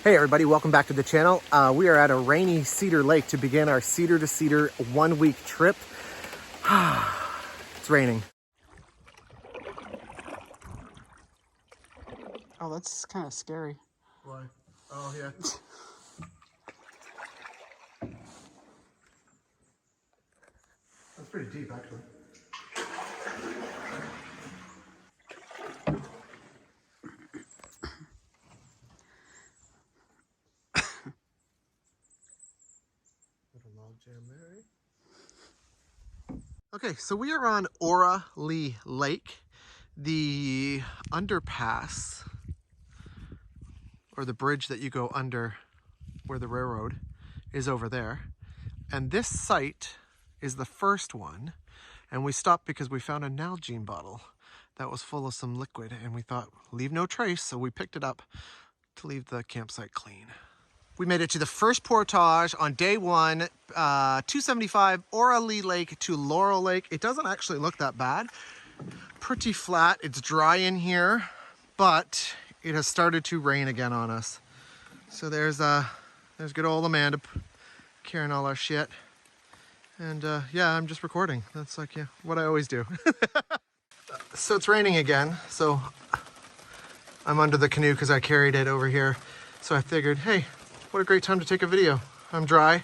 Hey everybody, welcome back to the channel. We are at a rainy Cedar Lake to begin our Cedar to Cedar 1 week trip. It's raining. Oh, that's kind of scary. Why? Oh yeah. That's pretty deep actually. Little log jam there. Okay, so we are on Ora Lee Lake. The underpass, or the bridge that you go under where the railroad is over there. And this site is the first one. And we stopped because we found a Nalgene bottle that was full of some liquid. And we thought, leave no trace. So we picked it up to leave the campsite clean. We made it to the first portage on day one, 275 Ora Lee Lake to Laurel Lake. It doesn't actually look that bad. Pretty flat. It's dry in here, but it has started to rain again on us. So there's good old Amanda carrying all our shit. And yeah, I'm just recording. That's like what I always do. So it's raining again. So I'm under the canoe because I carried it over here. So I figured, hey, what a great time to take a video. I'm dry.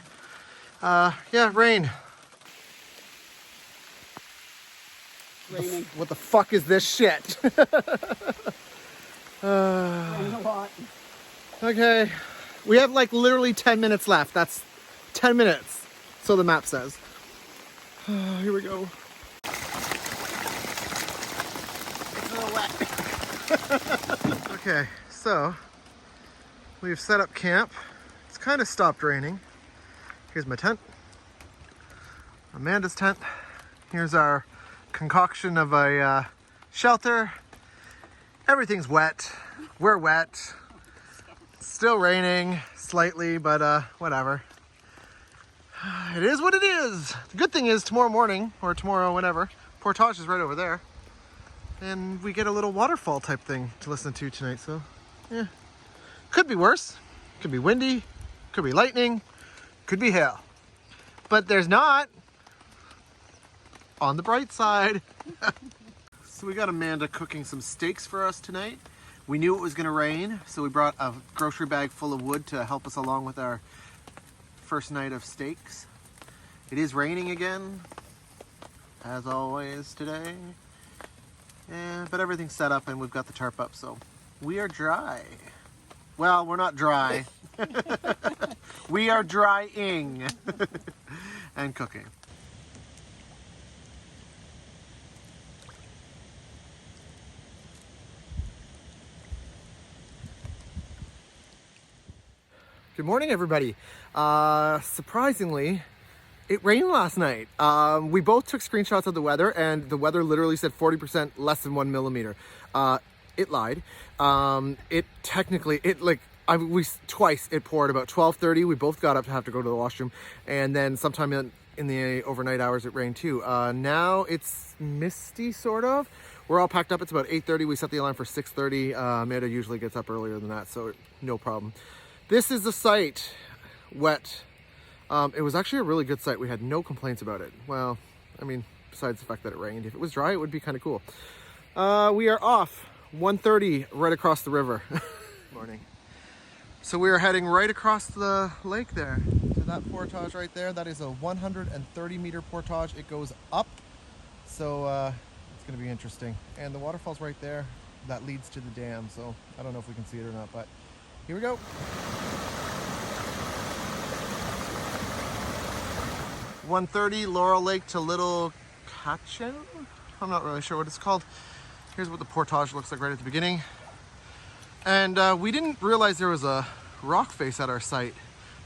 Yeah, rain. Raining. What the fuck is this shit? Raining a lot. Okay, we have like literally 10 minutes left. That's 10 minutes, so the map says. Here we go. It's a little wet. Okay, so we've set up camp. It's kind of stopped raining. Here's my tent. Amanda's tent. Here's our concoction of a shelter. Everything's wet. We're wet. Still raining slightly, but whatever. It is what it is. The good thing is tomorrow morning, or tomorrow whenever, portage is right over there. And we get a little waterfall type thing to listen to tonight, so yeah. Could be worse. Could be windy. Could be lightning. Could be hail. But there's not. On the bright side. So we got Amanda cooking some steaks for us tonight. We knew it was gonna rain, so we brought a grocery bag full of wood to help us along with our first night of steaks. It is raining again, as always today. Yeah, but everything's set up and we've got the tarp up, so we are dry. Well, we're not dry. We are drying and cooking. Good morning, everybody. Surprisingly, it rained last night. We both took screenshots of the weather, and the weather literally said 40% less than 1 millimeter. It lied. Twice it poured. About 12:30, we both got up to have to go to the washroom, and then sometime in the overnight hours it rained too. Now it's misty, sort of. We're all packed up. It's about 8:30. We set the alarm for 6:30. Amanda usually gets up earlier than that, so no problem. This is the site, wet. It was actually a really good site. We had no complaints about it. Well, I mean, besides the fact that it rained. If it was dry, it would be kind of cool. We are off 1:30 right across the river. Morning. So we are heading right across the lake there to that portage right there. That is a 130 meter portage. It goes up. So it's going to be interesting. And the waterfall's right there. That leads to the dam. So I don't know if we can see it or not, but here we go. .130 Laurel Lake to Little Cacho? I'm not really sure what it's called. Here's what the portage looks like right at the beginning. And we didn't realize there was a rock face at our site.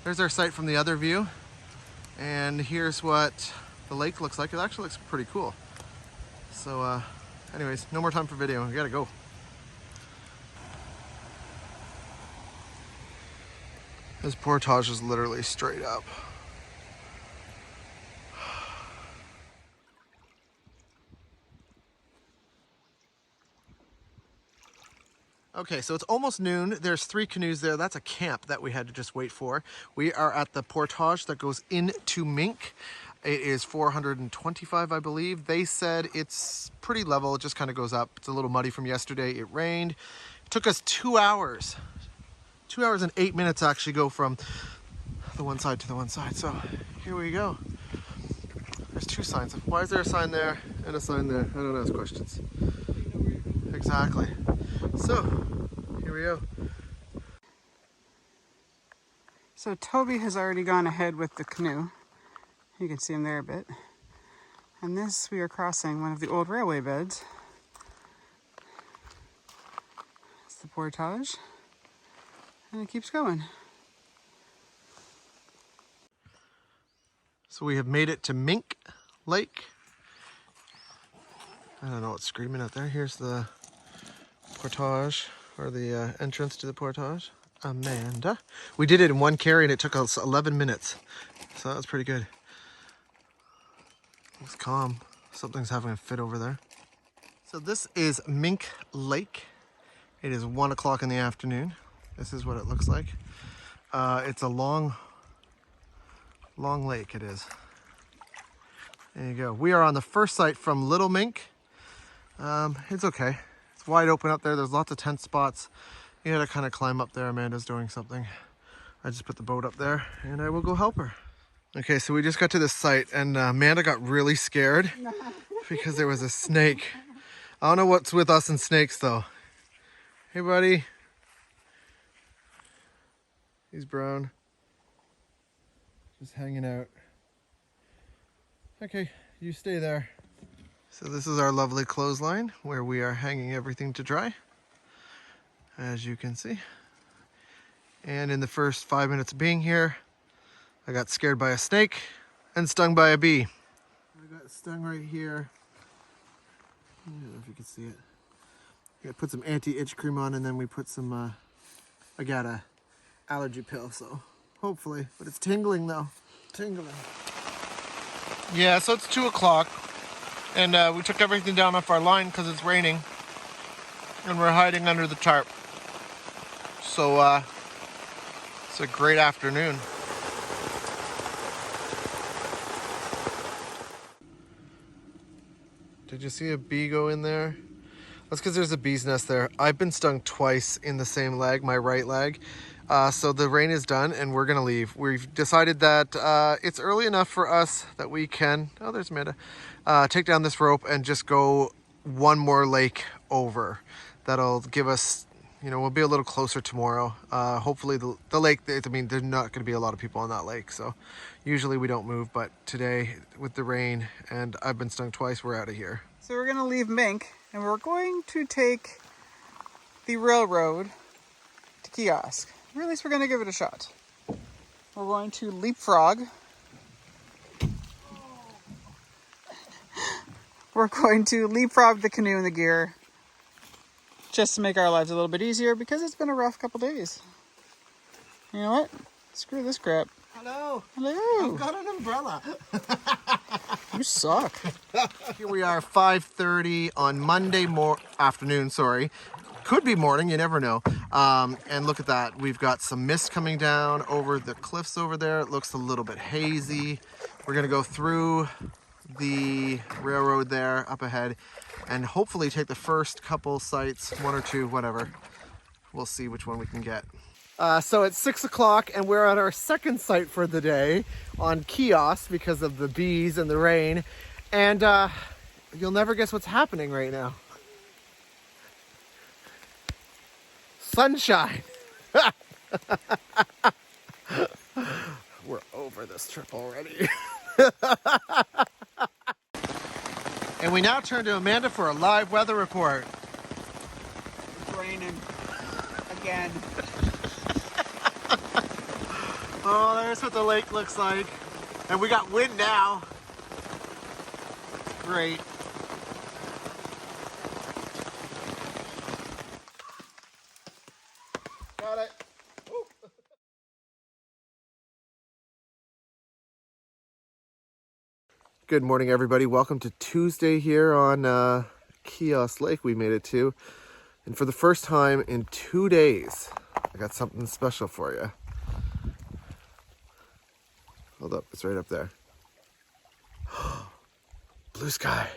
There's our site from the other view. And here's what the lake looks like. It actually looks pretty cool. So anyways, no more time for video. We gotta go. This portage is literally straight up. Okay, so it's almost noon. There's 3 canoes there. That's a camp that we had to just wait for. We are at the portage that goes into Mink. It is 425, I believe. They said it's pretty level. It just kind of goes up. It's a little muddy from yesterday. It rained. It took us 2 hours. 2 hours and 8 minutes to actually go from the one side to the one side. So here we go. There's 2 signs. Why is there a sign there and a sign there? I don't ask questions. Exactly. So, here we go. So Toby has already gone ahead with the canoe. You can see him there a bit. And this, we are crossing one of the old railway beds. It's the portage. And it keeps going. So we have made it to Mink Lake. I don't know what's screaming out there. Here's the portage, or the entrance to the portage. Amanda. We did it in one carry and it took us 11 minutes. So that was pretty good. It's calm. Something's having a fit over there. So this is Mink Lake. It is 1 o'clock in the afternoon. This is what it looks like. It's a long lake, it is. There you go. We are on the first site from Little Mink. It's okay. It's wide open up there. There's lots of tent spots. You gotta kind of climb up there. Amanda's doing something. I just put the boat up there and I will go help her. Okay, so we just got to this site and Amanda got really scared because there was a snake. I don't know what's with us and snakes though. Hey buddy. He's brown. Just hanging out. Okay, you stay there. So this is our lovely clothesline where we are hanging everything to dry, as you can see. And in the first 5 minutes of being here, I got scared by a snake and stung by a bee. I got stung right here. I don't know if you can see it. I put some anti-itch cream on and then we put some, I got a allergy pill, so hopefully, but it's tingling though, tingling. Yeah, so it's 2 o'clock and we took everything down off our line because it's raining and we're hiding under the tarp. So it's a great afternoon. Did you see a bee go in there? That's because there's a bee's nest there. I've been stung twice in the same leg, my right leg. So the rain is done and we're gonna leave. We've decided that it's early enough for us that we can, oh there's Amanda, take down this rope and just go one more lake over. That'll give us, you know, we'll be a little closer tomorrow. Hopefully the lake, I mean, there's not gonna be a lot of people on that lake. So usually we don't move, but today with the rain and I've been stung twice, we're out of here. So we're gonna leave Mink and we're going to take the railroad to Kiosk. Or at least we're gonna give it a shot. We're going to leapfrog. We're going to leapfrog the canoe and the gear just to make our lives a little bit easier because it's been a rough couple days. You know what? Screw this crap. Hello. Hello. I've got an umbrella. You suck. Here we are, 5:30 on Monday afternoon, sorry. Could be morning, you never know. And look at that, we've got some mist coming down over the cliffs over there. It looks a little bit hazy. We're gonna go through the railroad there up ahead and hopefully take the first couple sites, 1 or 2, whatever. We'll see which one we can get. So it's 6 o'clock and we're at our second site for the day on Kiosk because of the bees and the rain. And you'll never guess what's happening right now. Sunshine. We're over this trip already. And we now turn to Amanda for a live weather report. It's raining again. Oh, there's what the lake looks like. And we got wind now. Great. Got it. Ooh. Good morning, everybody. Welcome to Tuesday here on Kiosk Lake. We made it to. And for the first time in 2 days, I got something special for you. Hold up, it's right up there. Blue sky.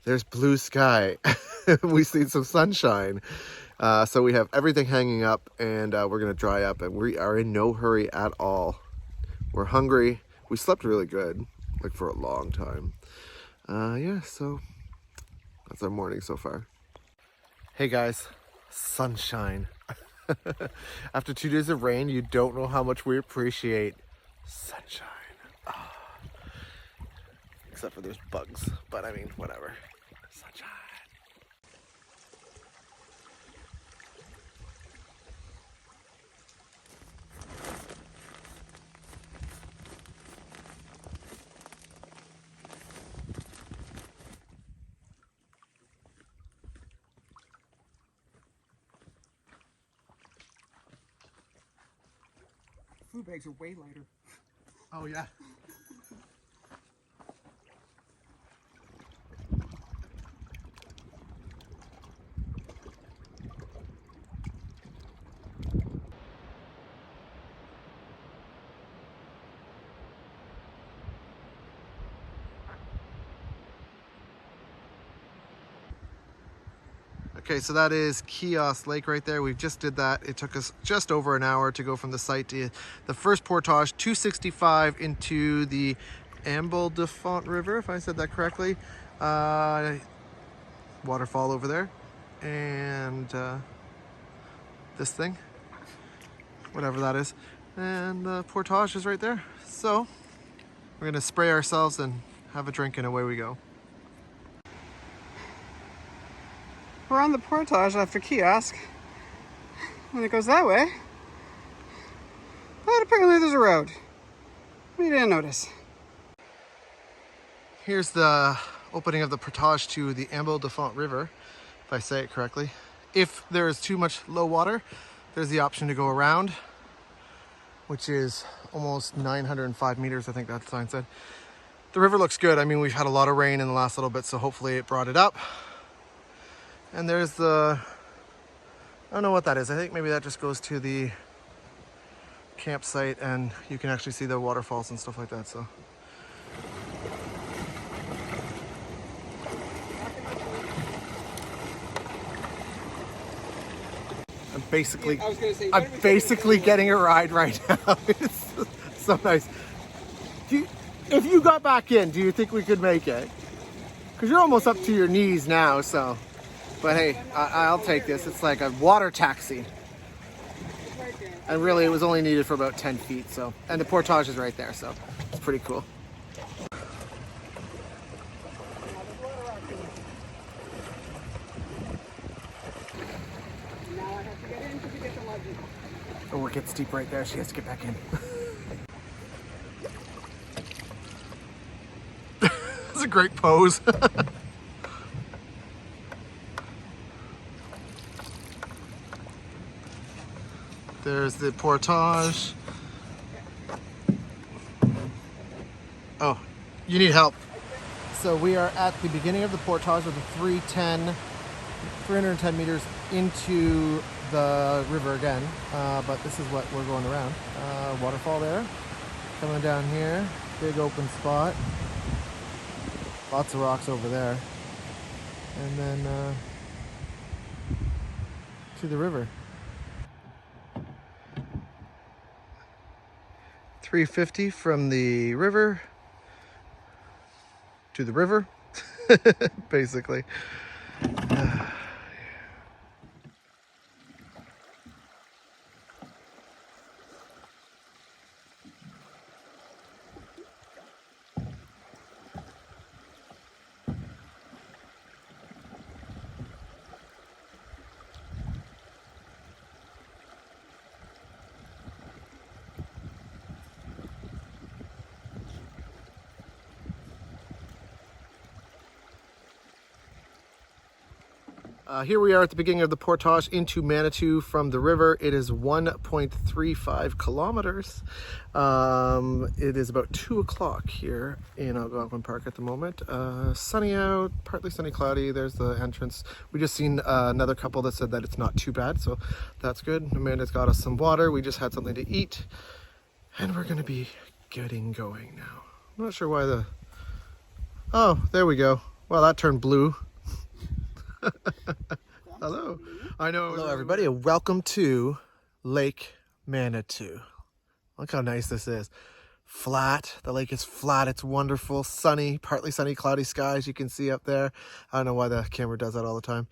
There's blue sky. We see some sunshine. So we have everything hanging up, and we're gonna dry up, and we are in no hurry at all. We're hungry. We slept really good, like for a long time. Yeah, so that's our morning so far. Hey guys, sunshine. After 2 days of rain, you don't know how much we appreciate sunshine. Ah. Except for there's bugs, but I mean, whatever. Sunshine. Food bags are way lighter. Oh yeah. Okay, so that is Kiosk Lake right there. We just did that. It took us just over an hour to go from the site to the first portage, 265 into the Amble de Font River, if I said that correctly. Waterfall over there. And this thing, whatever that is. And the portage is right there. So we're gonna spray ourselves and have a drink and away we go. We're on the portage after Kiosk, and it goes that way. But apparently there's a road. We didn't notice. Here's the opening of the portage to the Amble de Font River, if I say it correctly. If there is too much low water, there's the option to go around, which is almost 905 meters, I think that sign said. The river looks good. I mean, we've had a lot of rain in the last little bit, so hopefully it brought it up. And there's the, I don't know what that is. I think maybe that just goes to the campsite, and you can actually see the waterfalls and stuff like that, so. I'm basically getting a ride right now. It's so nice. If you got back in, do you think we could make it? Because you're almost up to your knees now, so. But hey, I'll take this. It's like a water taxi. And really, it was only needed for about 10 feet, so. And the portage is right there, so it's pretty cool. Oh, it gets steep right there. She has to get back in. That's a great pose. There's the portage. Oh, you need help. So we are at the beginning of the portage with the 310 meters into the river again, but this is what we're going around. Waterfall there, coming down here, big open spot, lots of rocks over there, and then to the river. 350 from the river to the river, basically. Here we are at the beginning of the portage into Manitou from the river. It is 1.35 kilometers. It is about 2 o'clock here in Algonquin Park at the moment. Sunny out, partly sunny, cloudy. There's the entrance. We just seen another couple that said that it's not too bad, so that's good. Amanda's got us some water. We just had something to eat, and we're gonna be getting going now. I'm not sure why the... Oh, there we go. Well, that turned blue. Hello. I know. Hello, everybody, and welcome to Lake Manitou. Look how nice this is. Flat. The lake is flat. It's wonderful. Sunny, partly sunny, cloudy skies you can see up there. I don't know why the camera does that all the time.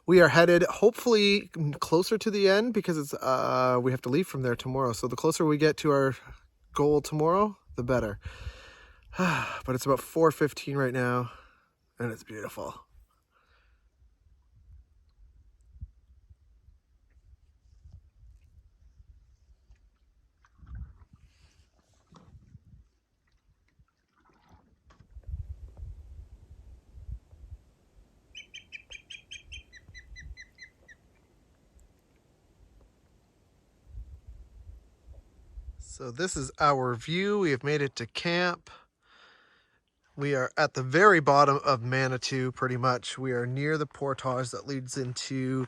We are headed hopefully closer to the end because it's we have to leave from there tomorrow. So the closer we get to our goal tomorrow, the better. But it's about 4:15 right now, and it's beautiful. So this is our view. We have made it to camp. We are at the very bottom of Manitou, pretty much. We are near the portage that leads into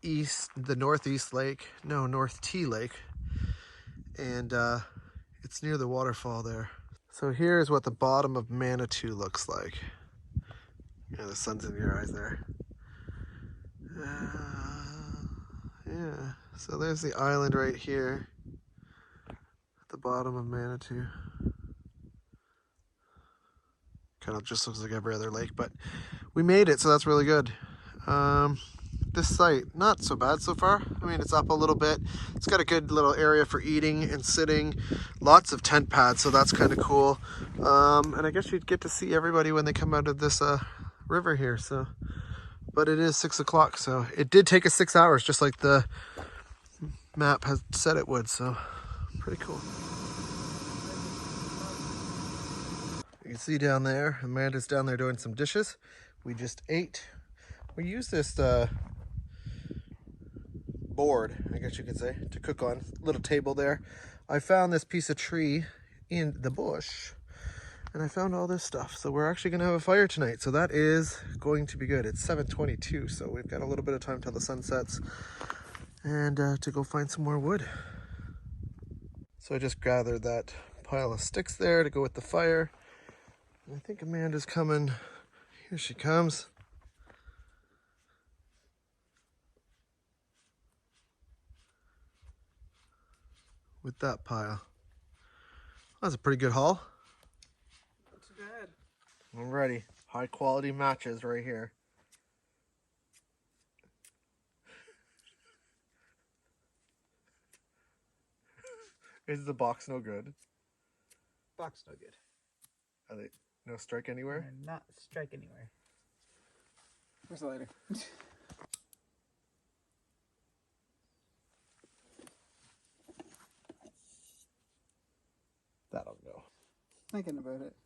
the Northeast Lake, no, North T Lake. And it's near the waterfall there. So here's what the bottom of Manitou looks like. Yeah, the sun's in your eyes there. Yeah, so there's the island right here. The bottom of Manitou. Kind of just looks like every other lake, but we made it, so that's really good. This site, not so bad so far. I mean, it's up a little bit. It's got a good little area for eating and sitting. Lots of tent pads, so that's kind of cool. And I guess you'd get to see everybody when they come out of this river here. So, but it is 6 o'clock, so it did take us 6 hours, just like the map has said it would. So, pretty cool. You can see down there, Amanda's down there doing some dishes. We just ate. We used this board, I guess you could say, to cook on. Little table there. I found this piece of tree in the bush, and I found all this stuff. So we're actually gonna have a fire tonight. So that is going to be good. It's 7:22, so we've got a little bit of time till the sun sets, and to go find some more wood. So I just gathered that pile of sticks there to go with the fire. I think Amanda's coming. Here she comes. With that pile. That's a pretty good haul. Not too bad. Alrighty. High quality matches right here. Is the box no good? Box no good. Are they no strike anywhere? Not strike anywhere. Where's the lighter? That'll go. Thinking about it.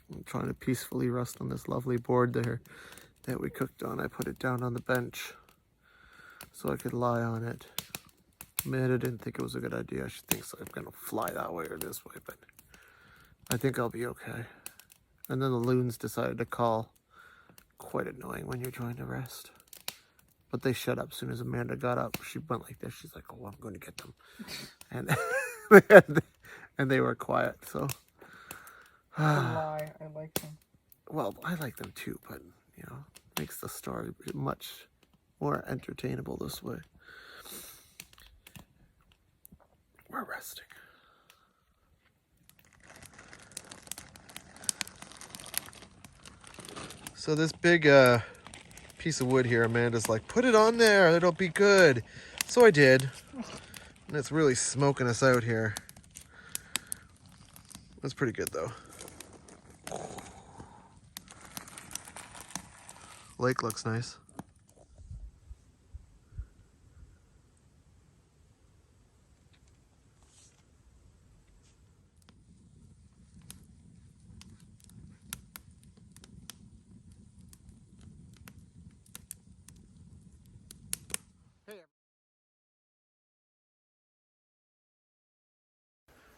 I'm trying to peacefully rest on this lovely board there that we cooked on. I put it down on the bench so I could lie on it. Amanda didn't think it was a good idea. She thinks I'm gonna fly that way or this way, but I think I'll be okay. And then the loons decided to call. Quite annoying when you're trying to rest. But they shut up as soon as Amanda got up. She went like this. She's like, oh, I'm going to get them. And they were quiet, so. Don't lie, I like them. Well, I like them too, but, you know, makes the story much more entertainable this way. We're resting. So this big piece of wood here, Amanda's like, put it on there, it'll be good. So I did. And it's really smoking us out here. That's pretty good though. Lake looks nice.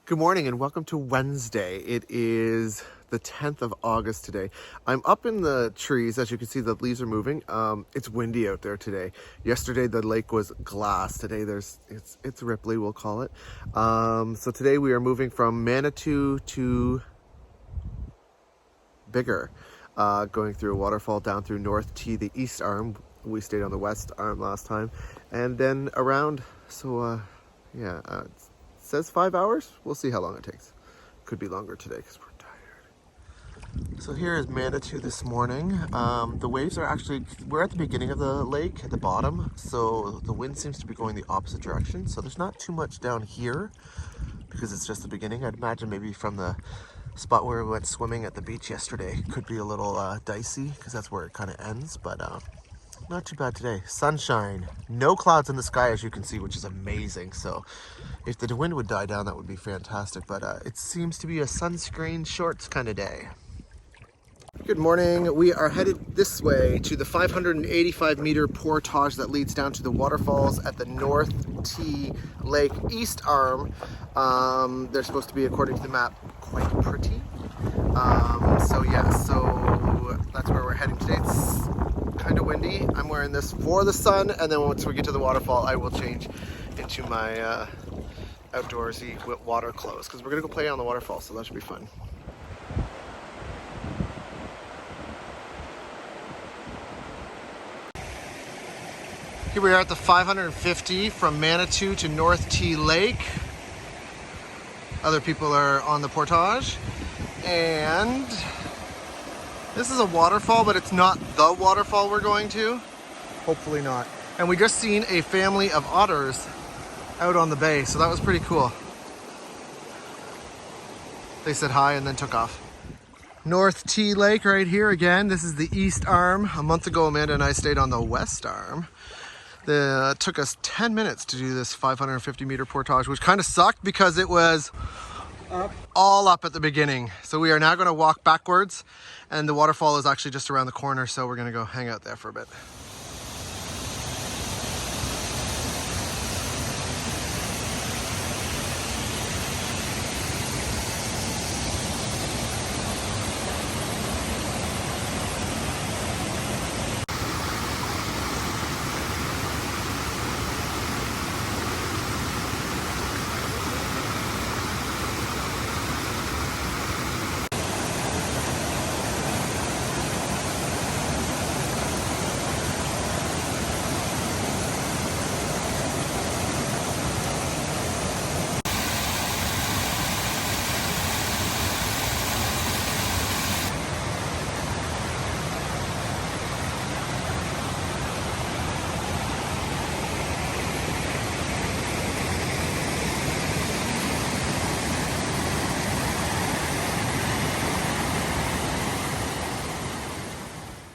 Good morning and welcome to Wednesday. It is the 10th of August today. I'm up in the trees. As you can see, the leaves are moving. It's windy out there today. Yesterday the lake was glass. Today it's Ripley, we'll call it. So today we are moving from Manitou to Bigger, going through a waterfall down through North T, the east arm. We stayed on the west arm last time, and then around. So yeah. It says 5 hours. We'll see how long it takes. Could be longer today because we're tired. So here is Manitou this morning. The waves are actually, we're at the beginning of the lake at the bottom, so the wind seems to be going the opposite direction. So there's not too much down here because it's just the beginning. I'd imagine maybe from the spot where we went swimming at the beach yesterday could be a little dicey because that's where it kind of ends, but not too bad today. Sunshine, no clouds in the sky as you can see, which is amazing. So if the wind would die down, that would be fantastic, but it seems to be a sunscreen shorts kind of day. Good morning. We are headed this way to the 585 meter portage that leads down to the waterfalls at the North T Lake East Arm. They're supposed to be, according to the map, quite pretty. So yeah, so that's where we're heading today. It's kind of windy. I'm wearing this for the sun, and then once we get to the waterfall, I will change into my outdoorsy water clothes because we're gonna go play on the waterfall, so that should be fun. Here we are at the 550 from Manitou to North T Lake. Other people are on the portage, and this is a waterfall, but it's not the waterfall we're going to. Hopefully not. And we just seen a family of otters out on the bay, so that was pretty cool. They said hi and then took off. North T Lake right here again. This is the east arm. A month ago, Amanda and I stayed on the west arm. It took us 10 minutes to do this 550 meter portage, which kind of sucked because it was all up at the beginning. So we are now going to walk backwards, and the waterfall is actually just around the corner, so we're going to go hang out there for a bit.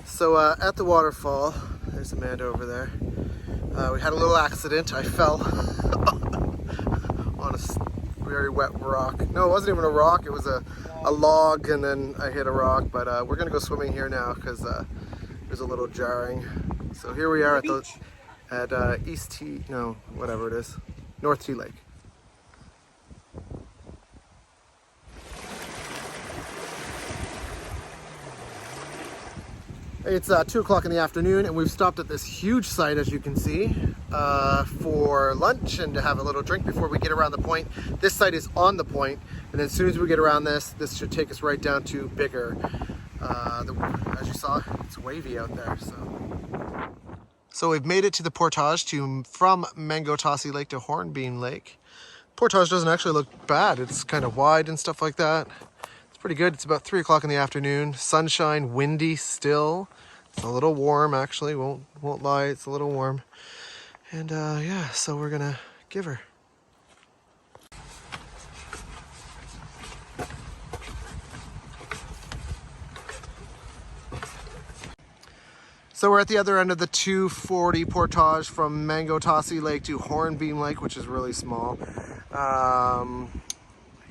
So at the waterfall, there's Amanda over there. We had a little accident. I fell on a very wet rock. No, it wasn't even a rock. It was a log, and then I hit a rock. But we're gonna go swimming here now because there's a little jarring. So here we are at East T, no, whatever it is, North T Lake. It's 2 o'clock in the afternoon, and we've stopped at this huge site, as you can see, for lunch and to have a little drink before we get around the point. This site is on the point, and then as soon as we get around this should take us right down to Bigger. As you saw, it's wavy out there. So we've made it to the portage from Mangotasi Lake to Hornbeam Lake. Portage doesn't actually look bad. It's kind of wide and stuff like that. Pretty good. It's about 3 o'clock in the afternoon. Sunshine, windy still. It's a little warm actually, won't lie, it's a little warm. And yeah, so we're gonna give her. So we're at the other end of the 240 portage from Mango Tossie Lake to Hornbeam Lake, which is really small.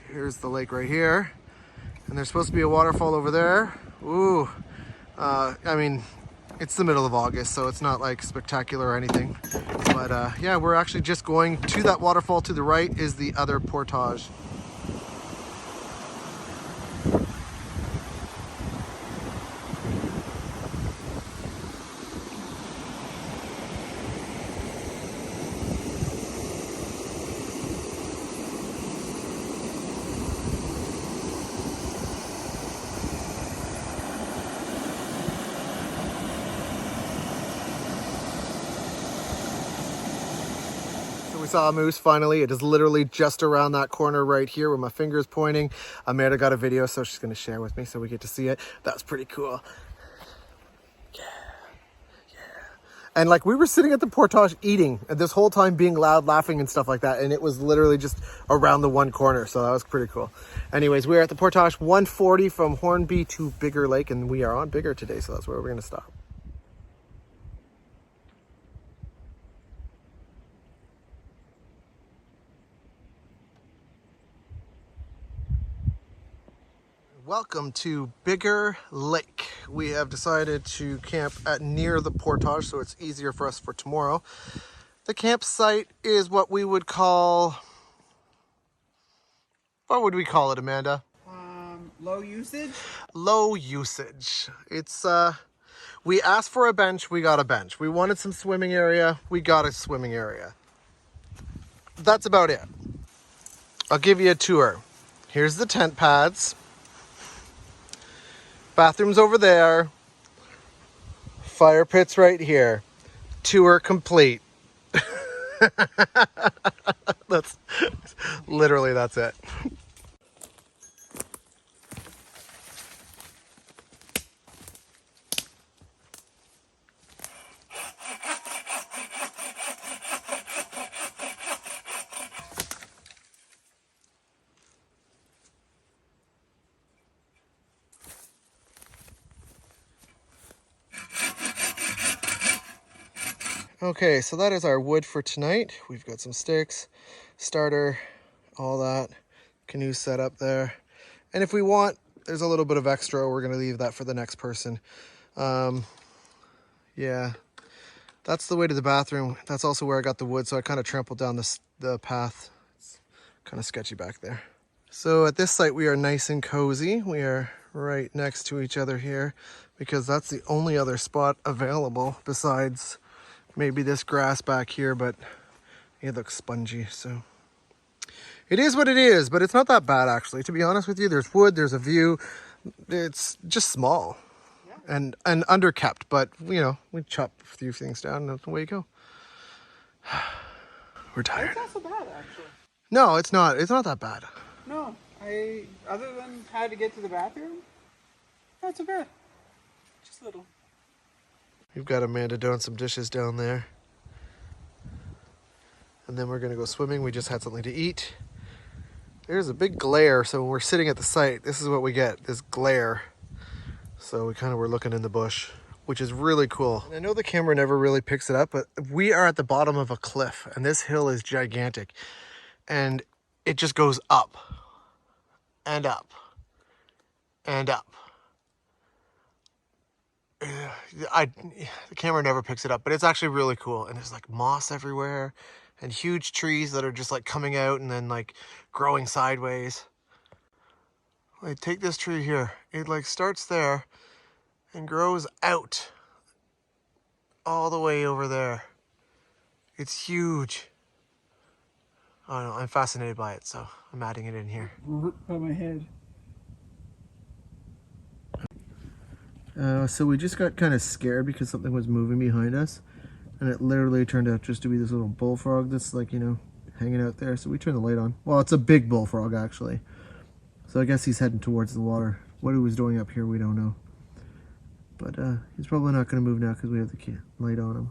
Here's the lake right here. And there's supposed to be a waterfall over there. Ooh. I mean, it's the middle of August, so it's not like spectacular or anything. But yeah, we're actually just going to that waterfall. To the right is the other portage. We saw a moose finally. It is literally just around that corner right here where my finger is pointing. Amanda got a video, so she's going to share with me so we get to see it. That's pretty cool. Yeah. And like we were sitting at the portage eating and this whole time being loud, laughing and stuff like that. And it was literally just around the one corner. So that was pretty cool. Anyways, we're at the portage 140 from Hornby to Bigger Lake, and we are on Bigger today. So that's where we're going to stop. Welcome to Bigger Lake. We have decided to camp at near the portage so it's easier for us for tomorrow. The campsite is what we would call, what would we call it, Amanda? Low usage? Low usage. It's, we asked for a bench, we got a bench. We wanted some swimming area, we got a swimming area. That's about it. I'll give you a tour. Here's the tent pads. Bathrooms over there. Fire pits right here. Tour complete. That's literally, that's it. Okay, so that is our wood for tonight. We've got some sticks, starter, all that, canoe set up there. And if we want, there's a little bit of extra. We're gonna leave that for the next person. Yeah, that's the way to the bathroom. That's also where I got the wood, so I kind of trampled down the path. It's kind of sketchy back there. So at this site, we are nice and cozy. We are right next to each other here because that's the only other spot available besides maybe this grass back here, but it looks spongy, so it is what it is. But it's not that bad, actually, to be honest with you. There's wood, there's a view. It's just small, yeah, and underkept, but you know, we chop a few things down and away you go. We're tired. It's not so bad, actually. No, it's not that bad. No, other than how to get to the bathroom, not so bad. Just a little. We've got Amanda doing some dishes down there. And then we're gonna go swimming. We just had something to eat. There's a big glare, so when we're sitting at the site, this is what we get, this glare. So we kind of were looking in the bush, which is really cool. And I know the camera never really picks it up, but we are at the bottom of a cliff, and this hill is gigantic. And it just goes up, and up, and up. The camera never picks it up, but it's actually really cool. And there's like moss everywhere and huge trees that are just like coming out and then like growing sideways. Like take this tree here. It like starts there and grows out all the way over there. It's huge. I don't know, I'm fascinated by it, so I'm adding it in here. By my head. So we just got kind of scared because something was moving behind us, and it literally turned out just to be this little bullfrog that's like, you know, hanging out there. So we turned the light on. Well, it's a big bullfrog actually. So I guess he's heading towards the water. What he was doing up here, we don't know. But he's probably not going to move now because we have the light on him.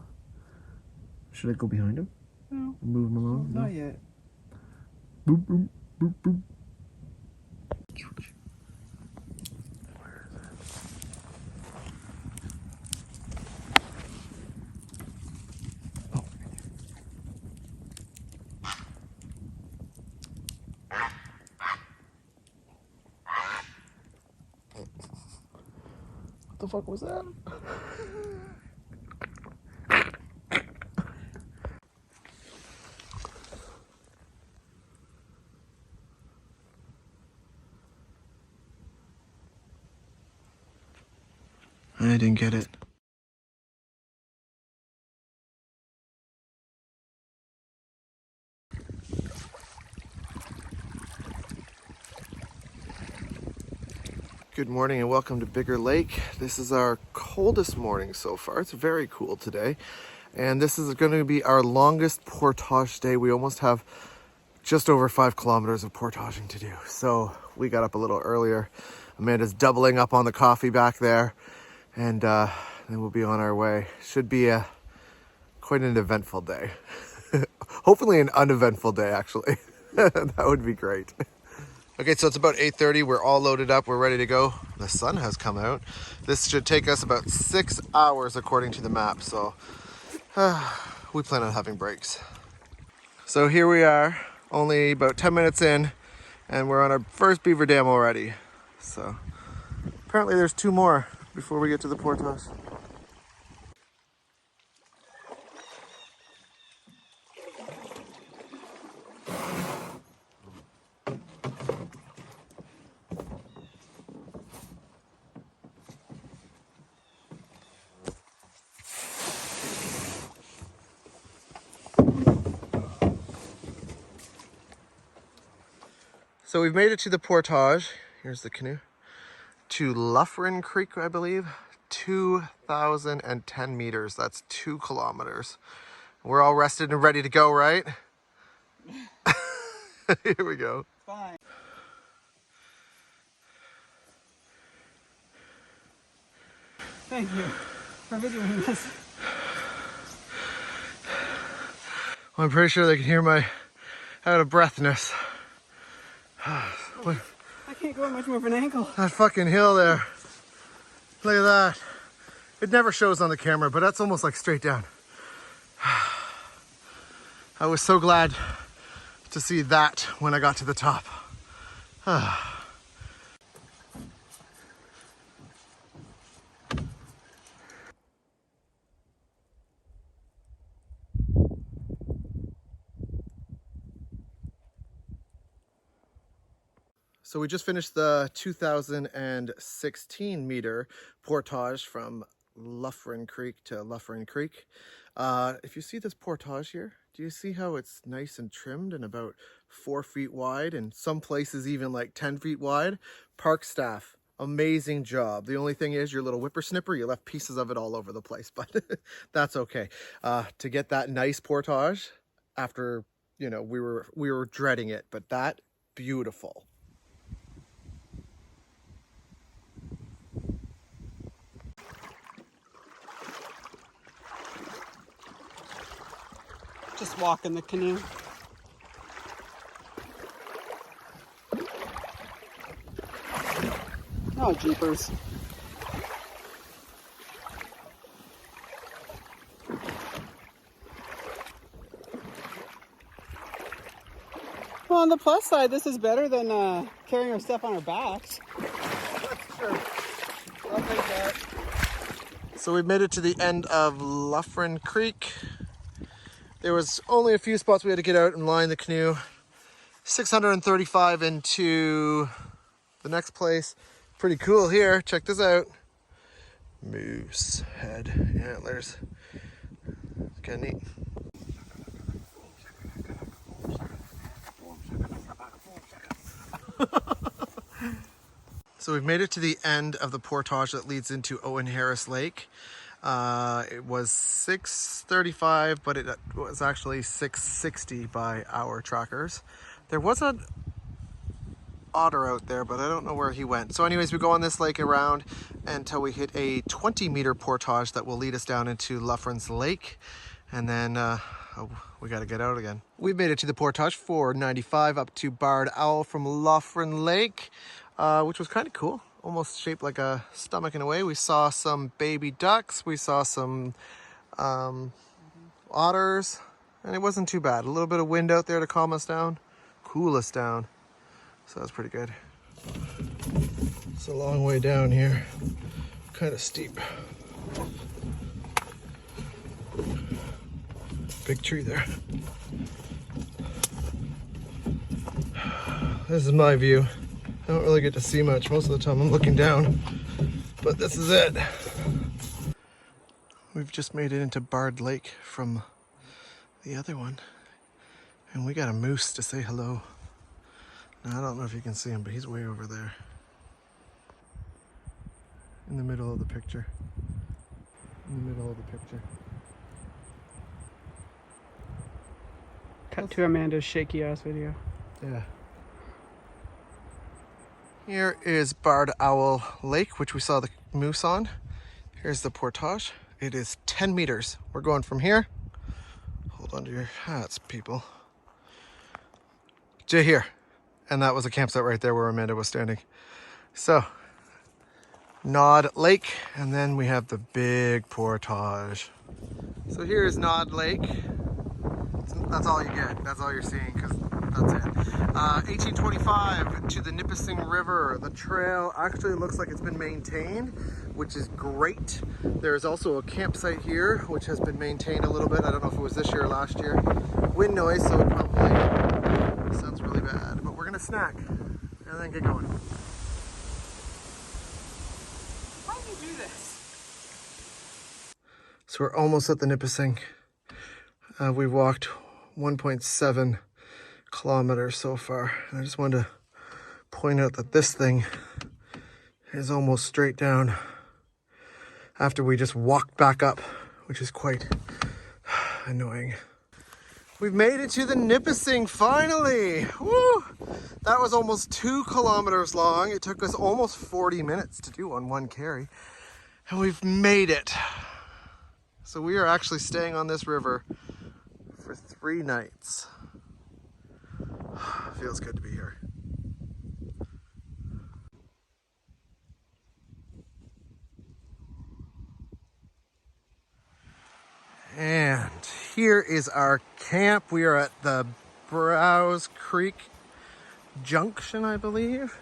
Should I go behind him? No. Move him along? No, not yet. Boop, boop, boop, boop. the fuck was that? I didn't get it. Good morning and welcome to Bigger Lake. This is our coldest morning so far. It's very cool today. And this is going to be our longest portage day. We almost have just over 5 kilometers of portaging to do. So we got up a little earlier. Amanda's doubling up on the coffee back there. And then we'll be on our way. Should be quite an eventful day. Hopefully an uneventful day, actually. That would be great. Okay, so it's about 8:30. We're all loaded up. We're ready to go. The sun has come out. This should take us about 6 hours according to the map. So we plan on having breaks. So here we are, only about 10 minutes in, and we're on our first beaver dam already. So apparently there's 2 more before we get to the portage. So we've made it to the portage. Here's the canoe. To Luffren Creek, I believe. 2,010 meters. That's 2 kilometers. We're all rested and ready to go, right? Here we go. Fine. Thank you for videoing this. Well, I'm pretty sure they can hear my out of breathness. I can't go much more of an angle. That fucking hill there. Look at that. It never shows on the camera, but that's almost like straight down. I was so glad to see that when I got to the top. So we just finished the 2016 meter portage from Luffren Creek to Luffren Creek. If you see this portage here, do you see how it's nice and trimmed and about 4 feet wide and some places even like 10 feet wide? Park staff, amazing job. The only thing is your little whippersnipper, you left pieces of it all over the place, but that's okay. To get that nice portage after, you know, we were dreading it, but that beautiful. Just walk in the canoe. Oh, jeepers. Well, on the plus side, this is better than carrying our stuff on our backs. That's true. I'll take that. So we made it to the end of Luffren Creek. There was only a few spots we had to get out and line the canoe. 635 into the next place. Pretty cool here. Check this out. Moose head antlers. Kind of neat. So we've made it to the end of the portage that leads into Owen Harris Lake. It was 6:35, but it was actually 6:60 by our trackers. There was an otter out there, but I don't know where he went. So anyways, we go on this lake around until we hit a 20-meter portage that will lead us down into Luffren's Lake. And then we got to get out again. We made it to the portage 495 up to Barred Owl from Luffren Lake, which was kind of cool. Almost shaped like a stomach in a way. We saw some baby ducks. We saw some otters, and it wasn't too bad. A little bit of wind out there to calm us down, cool us down. So that's pretty good. It's a long way down here. kind of steep. Big tree there. This is my view. I don't really get to see much. Most of the time I'm looking down, but this is it. We've just made it into Bard Lake from the other one, and we got a moose to say hello. Now, I don't know if you can see him, but he's way over there in the middle of the picture. In the middle of the picture. Cut to Amanda's shaky ass video. Yeah. Here is Barred Owl Lake, which we saw the moose on. Here's the portage. It is 10 meters. We're going from here, hold on to your hats, people, to here. And that was a campsite right there where Amanda was standing. So, Nod Lake, and then we have the big portage. So here's Nod Lake. That's all you get. That's all you're seeing, because that's it. 1825 to the Nipissing River. The trail actually looks like it's been maintained, which is great. There's also a campsite here, which has been maintained a little bit. I don't know if it was this year or last year. Wind noise, so it probably sounds really bad. But we're gonna snack and then get going. How do you do this? So we're almost at the Nipissing. We walked 1.7 kilometers so far. And I just wanted to point out that this thing is almost straight down after we just walked back up, which is quite annoying. We've made it to the Nipissing finally. Woo! That was almost 2 kilometers long. It took us almost 40 minutes to do on one carry, and we've made it. So we are actually staying on this river for 3 nights. Feels good to be here. And here is our camp. We are at the Browse Creek Junction, I believe,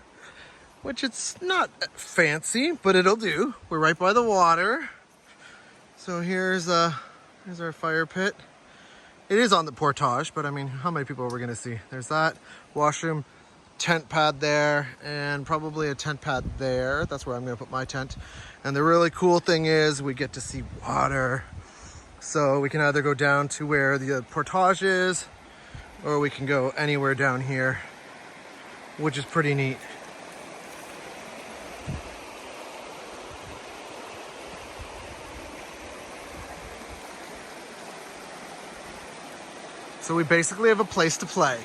which it's not fancy, but it'll do. We're right by the water. So here's our fire pit. It is on the portage, but I mean, how many people are we gonna see? There's that washroom, tent pad there, and probably a tent pad there. That's where I'm gonna put my tent. And the really cool thing is we get to see water. So we can either go down to where the portage is, or we can go anywhere down here, which is pretty neat. So we basically have a place to play.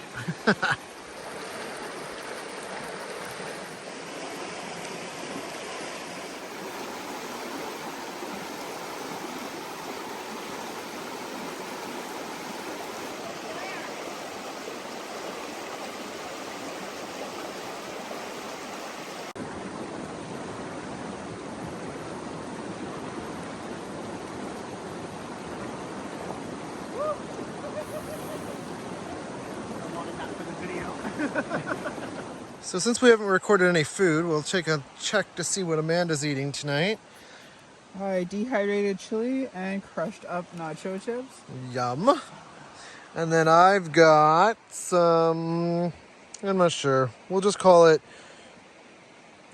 So since we haven't recorded any food, we'll take a check to see what Amanda's eating tonight. Dehydrated chili and crushed up nacho chips. Yum. And then I've got some, I'm not sure, we'll just call it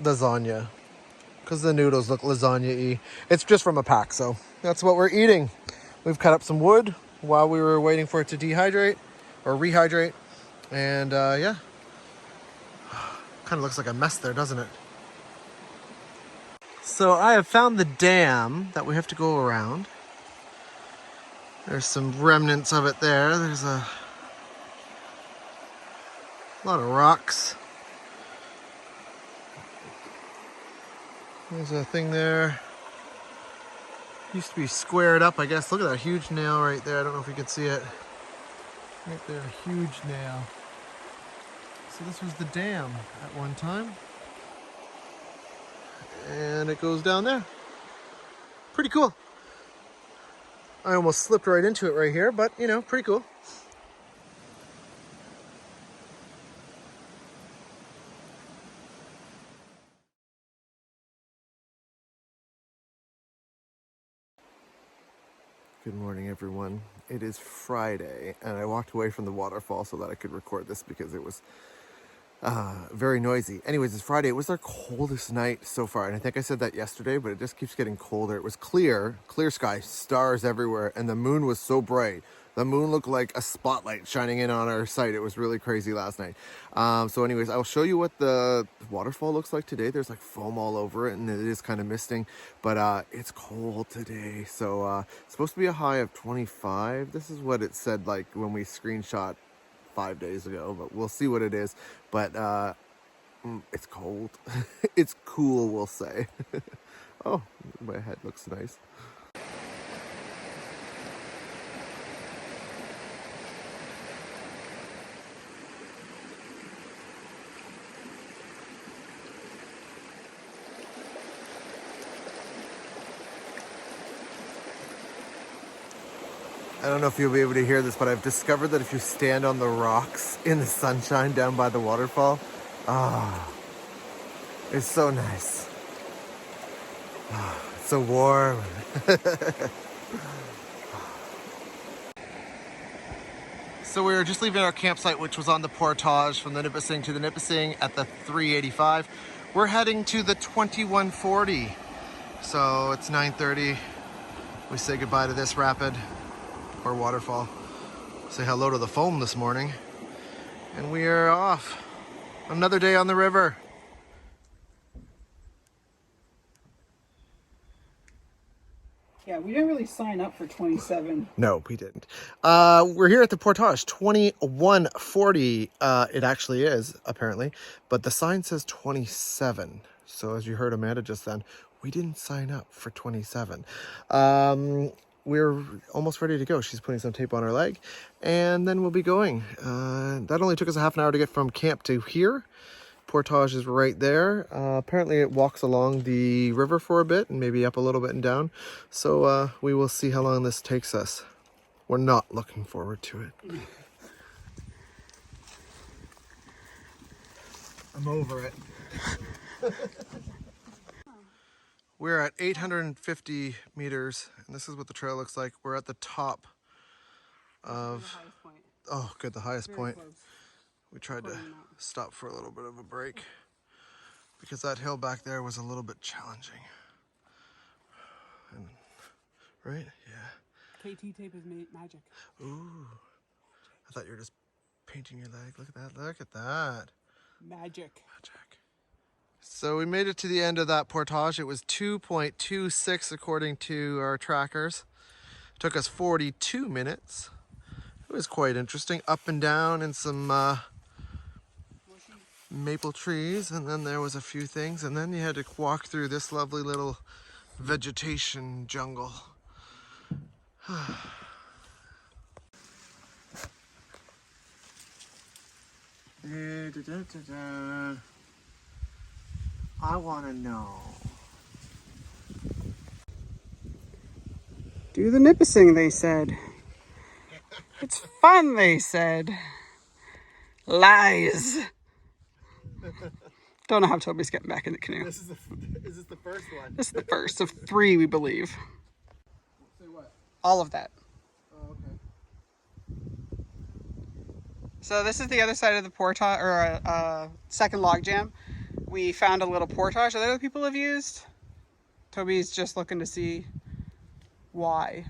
lasagna, because the noodles look lasagna-y. It's just from a pack, so that's what we're eating. We've cut up some wood while we were waiting for it to dehydrate, or rehydrate, and yeah. Kind of looks like a mess there, doesn't it? So I have found the dam that we have to go around. There's some remnants of it there. There's a lot of rocks. There's a thing there. Used to be squared up, I guess. Look at that huge nail right there. I don't know if you can see it. Right there, huge nail. So this was the dam at one time. And it goes down there. Pretty cool. I almost slipped right into it right here, but you know, pretty cool. Good morning, everyone. It is Friday, and I walked away from the waterfall so that I could record this because it was very noisy. Anyways, it's Friday. It was our coldest night so far, and I think I said that yesterday, but it just keeps getting colder. It was clear sky, stars everywhere, and the moon was so bright. The moon looked like a spotlight shining in on our site. It was really crazy last night. So anyways, I'll show you what the waterfall looks like today. There's like foam all over it, and it is kind of misting, but it's cold today. So it's supposed to be a high of 25. This is what it said like when we screenshot 5 days ago, but we'll see what it is. But it's cold. It's cool, we'll say. Oh, my head looks nice. I don't know if you'll be able to hear this, but I've discovered that if you stand on the rocks in the sunshine down by the waterfall, it's so nice. It's so warm. So we were just leaving our campsite, which was on the portage from the Nipissing to the Nipissing at the 385. We're heading to the 2140. So it's 9:30. We say goodbye to this rapid or waterfall. Say hello to the foam this morning. And we are off. Another day on the river. Yeah, we didn't really sign up for 27. No, we didn't. We're here at the portage, 2140. It actually is, apparently. But the sign says 27. So as you heard Amanda just then, we didn't sign up for 27. We're almost ready to go. She's putting some tape on her leg. And then we'll be going. That only took us a half an hour to get from camp to here. Portage is right there. Apparently it walks along the river for a bit and maybe up a little bit and down. So we will see how long this takes us. We're not looking forward to it. I'm over it. We're at 850 meters, and this is what the trail looks like. We're at the top of... Oh, good, the highest point. We tried to stop for a little bit of a break because that hill back there was a little bit challenging. And, right? Yeah. KT tape is magic. Ooh. I thought you were just painting your leg. Look at that. Look at that. Magic. Magic. So we made it to the end of that portage. It was 2.26 according to our trackers. It took us 42 minutes. It was quite interesting. Up and down in some maple trees, and then there was a few things, and then you had to walk through this lovely little vegetation jungle. I want to know. Do the Nipissing, they said. It's fun, they said. Lies. Don't know how Toby's getting back in the canoe. Is this the first one? This is the first of 3, we believe. Say what? All of that. Oh, okay. So this is the other side of the portage, or second log jam. We found a little portage that other people have used. Toby's just looking to see why.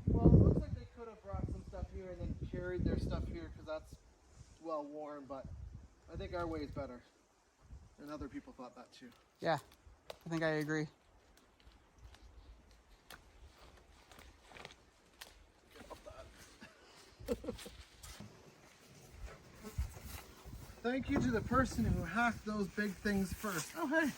Well, it looks like they could have brought some stuff here and then carried their stuff here because that's well worn, but I think our way is better. And other people thought that too. Yeah, I think I agree. Thank you to the person who hacked those big things first. Oh, hey.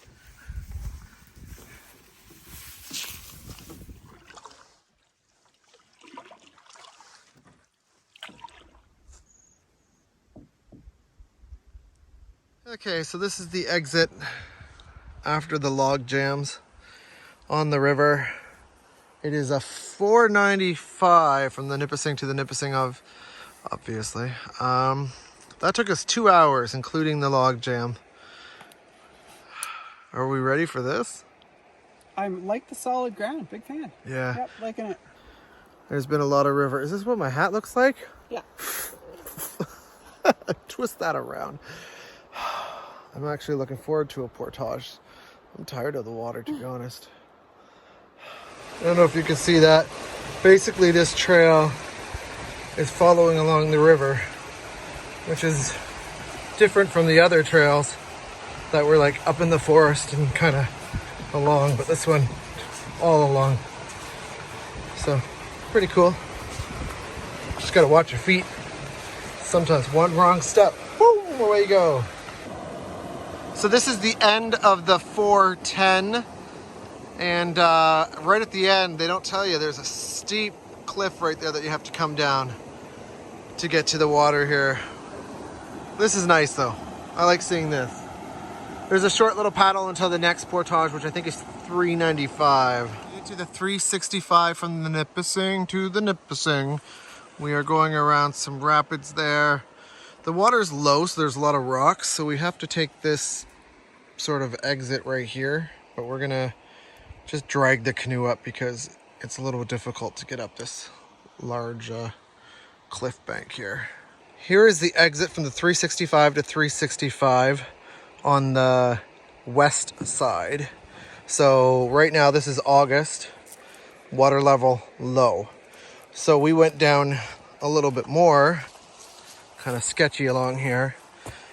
Okay, so this is the exit after the log jams on the river. It is a 495 from the Nipissing to the Nipissing of, obviously. That took us 2 hours, including the log jam. Are we ready for this? I like the solid ground. Big fan. Yeah. Yep, liking it. There's been a lot of river. Is this what my hat looks like? Yeah. Twist that around. I'm actually looking forward to a portage. I'm tired of the water, to be honest. I don't know if you can see that. Basically, this trail is following along the river, which is different from the other trails that were like up in the forest and kind of along, but this one all along. So pretty cool. Just gotta watch your feet. Sometimes one wrong step, boom, away you go. So this is the end of the 410, and right at the end, they don't tell you, there's a steep cliff right there that you have to come down to get to the water here. This is nice though. I like seeing this. There's a short little paddle until the next portage, which I think is 395. To the 365 from the Nipissing to the Nipissing. We are going around some rapids there. The water's low, so there's a lot of rocks, so we have to take this sort of exit right here, but we're gonna just drag the canoe up because it's a little difficult to get up this large cliff bank here. Here is the exit from the 365 to 365 on the west side. So right now this is August, water level low. So we went down a little bit more, kind of sketchy along here,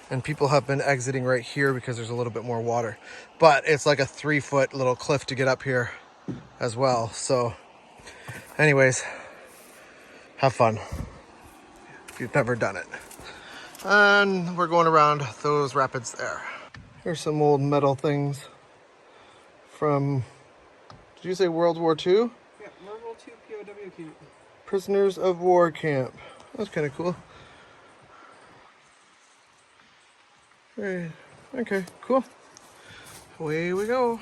and people have been exiting right here because there's a little bit more water. But it's like a 3-foot little cliff to get up here as well. So anyways, have fun if you've never done it. And we're going around those rapids there. Here's some old metal things from, did you say World War II? Yeah, World War II POW camp. Prisoners of War camp. That's kind of cool. Okay, cool. Away we go.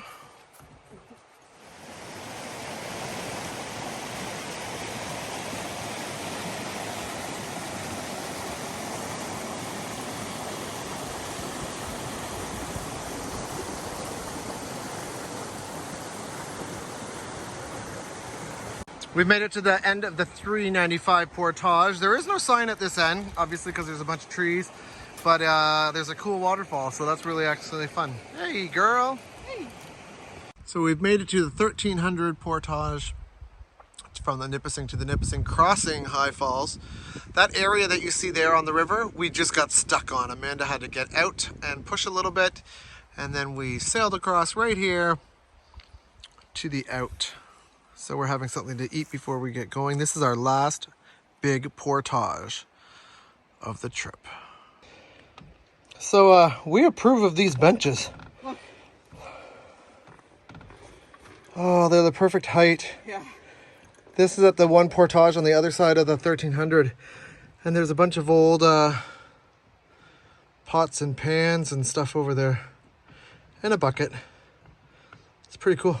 We've made it to the end of the 395 portage. There is no sign at this end, obviously because there's a bunch of trees, but there's a cool waterfall, so that's really actually fun. Hey, girl. Hey. So we've made it to the 1300 portage. It's from the Nipissing to the Nipissing, crossing High Falls. That area that you see there on the river, we just got stuck on. Amanda had to get out and push a little bit, and then we sailed across right here to the out. So we're having something to eat before we get going. This is our last big portage of the trip. So we approve of these benches. Look. Oh, they're the perfect height. Yeah. This is at the one portage on the other side of the 1300. And there's a bunch of old pots and pans and stuff over there. And a bucket. It's pretty cool.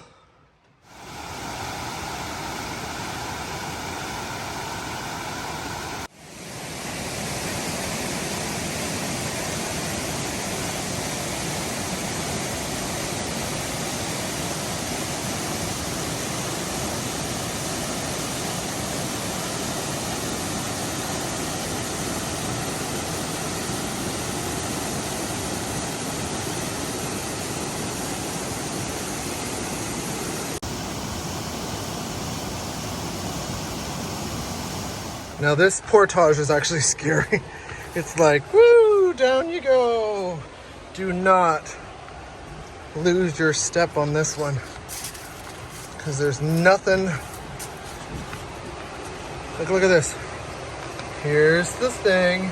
Now this portage is actually scary. It's like, woo, down you go. Do not lose your step on this one, because there's nothing. Look at this. Here's the thing,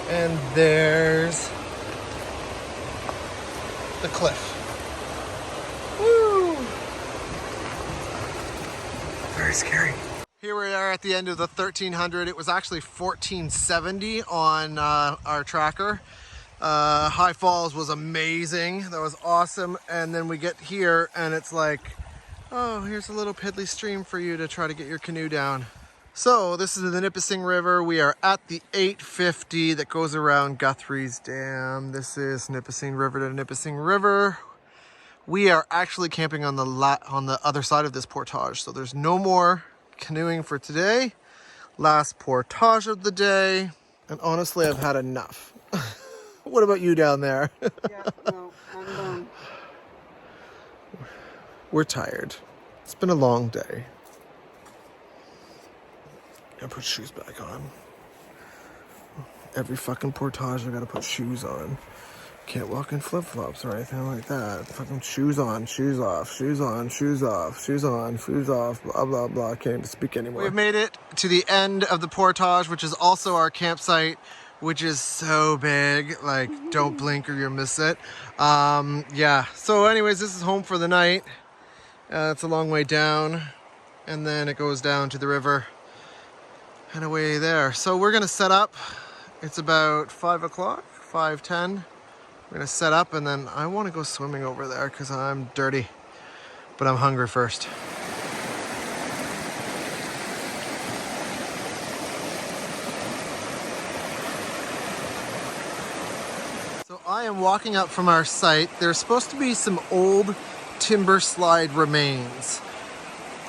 and there's the cliff. Woo! Very scary. Here we are at the end of the 1300. It was actually 1470 on our tracker. High Falls was amazing. That was awesome. And then we get here and it's like, oh, here's a little piddly stream for you to try to get your canoe down. So this is the Nipissing River. We are at the 850 that goes around Guthrie's Dam. This is Nipissing River to Nipissing River. We are actually camping on the other side of this portage. So there's no more canoeing for today. Last portage of the day. And honestly, I've had enough. What about you down there? Yeah, no, I'm done. We're tired. It's been a long day. Gotta put shoes back on. Every fucking portage I gotta put shoes on. Can't walk in flip-flops or anything like that. Fucking shoes on, shoes off, shoes on, shoes off, shoes on, shoes off, blah, blah, blah. Can't even speak anymore. We've made it to the end of the portage, which is also our campsite, which is so big. Like, don't blink or you'll miss it. Yeah. So anyways, this is home for the night. It's a long way down. And then it goes down to the river and away there. So we're going to set up. It's about 5 o'clock, 5:10. We're gonna set up and then I wanna go swimming over there because I'm dirty, but I'm hungry first. So I am walking up from our site. There's supposed to be some old timber slide remains.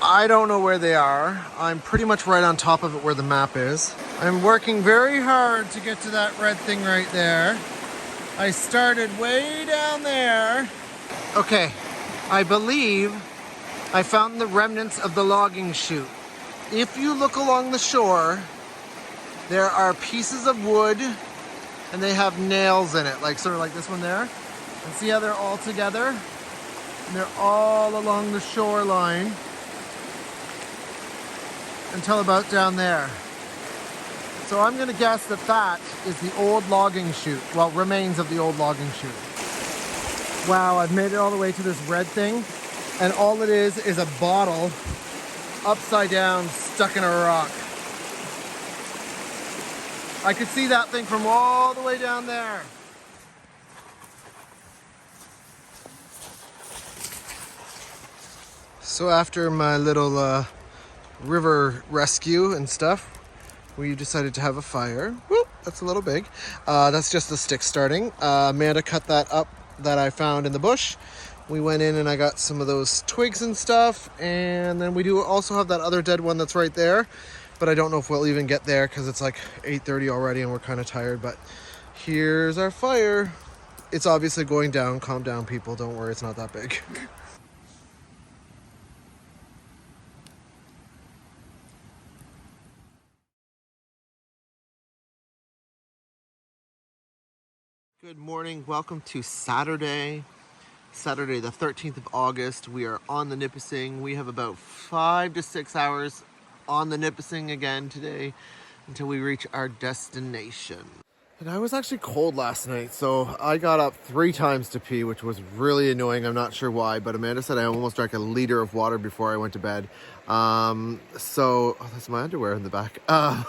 I don't know where they are. I'm pretty much right on top of it where the map is. I'm working very hard to get to that red thing right there. I started way down there. Okay, I believe I found the remnants of the logging chute. If you look along the shore, there are pieces of wood and they have nails in it, like sort of like this one there. And see how they're all together? And they're all along the shoreline until about down there. So I'm gonna guess that that is the old logging chute. Well, remains of the old logging chute. Wow, I've made it all the way to this red thing, and all it is a bottle upside down stuck in a rock. I could see that thing from all the way down there. So after my little river rescue and stuff, we decided to have a fire. Whoop, that's a little big. That's just the stick starting. Amanda cut that up that I found in the bush. We went in and I got some of those twigs and stuff. And then we do also have that other dead one that's right there. But I don't know if we'll even get there because it's like 8:30 already and we're kind of tired. But here's our fire. It's obviously going down. Calm down, people. Don't worry, it's not that big. Good morning. Welcome to Saturday the 13th of August. We are on the Nipissing. We have about 5 to 6 hours on the Nipissing again today until we reach our destination. And I was actually cold last night, so I got up 3 times to pee, which was really annoying. I'm not sure why, but Amanda said I almost drank a liter of water before I went to bed. So that's my underwear in the back. Yeah,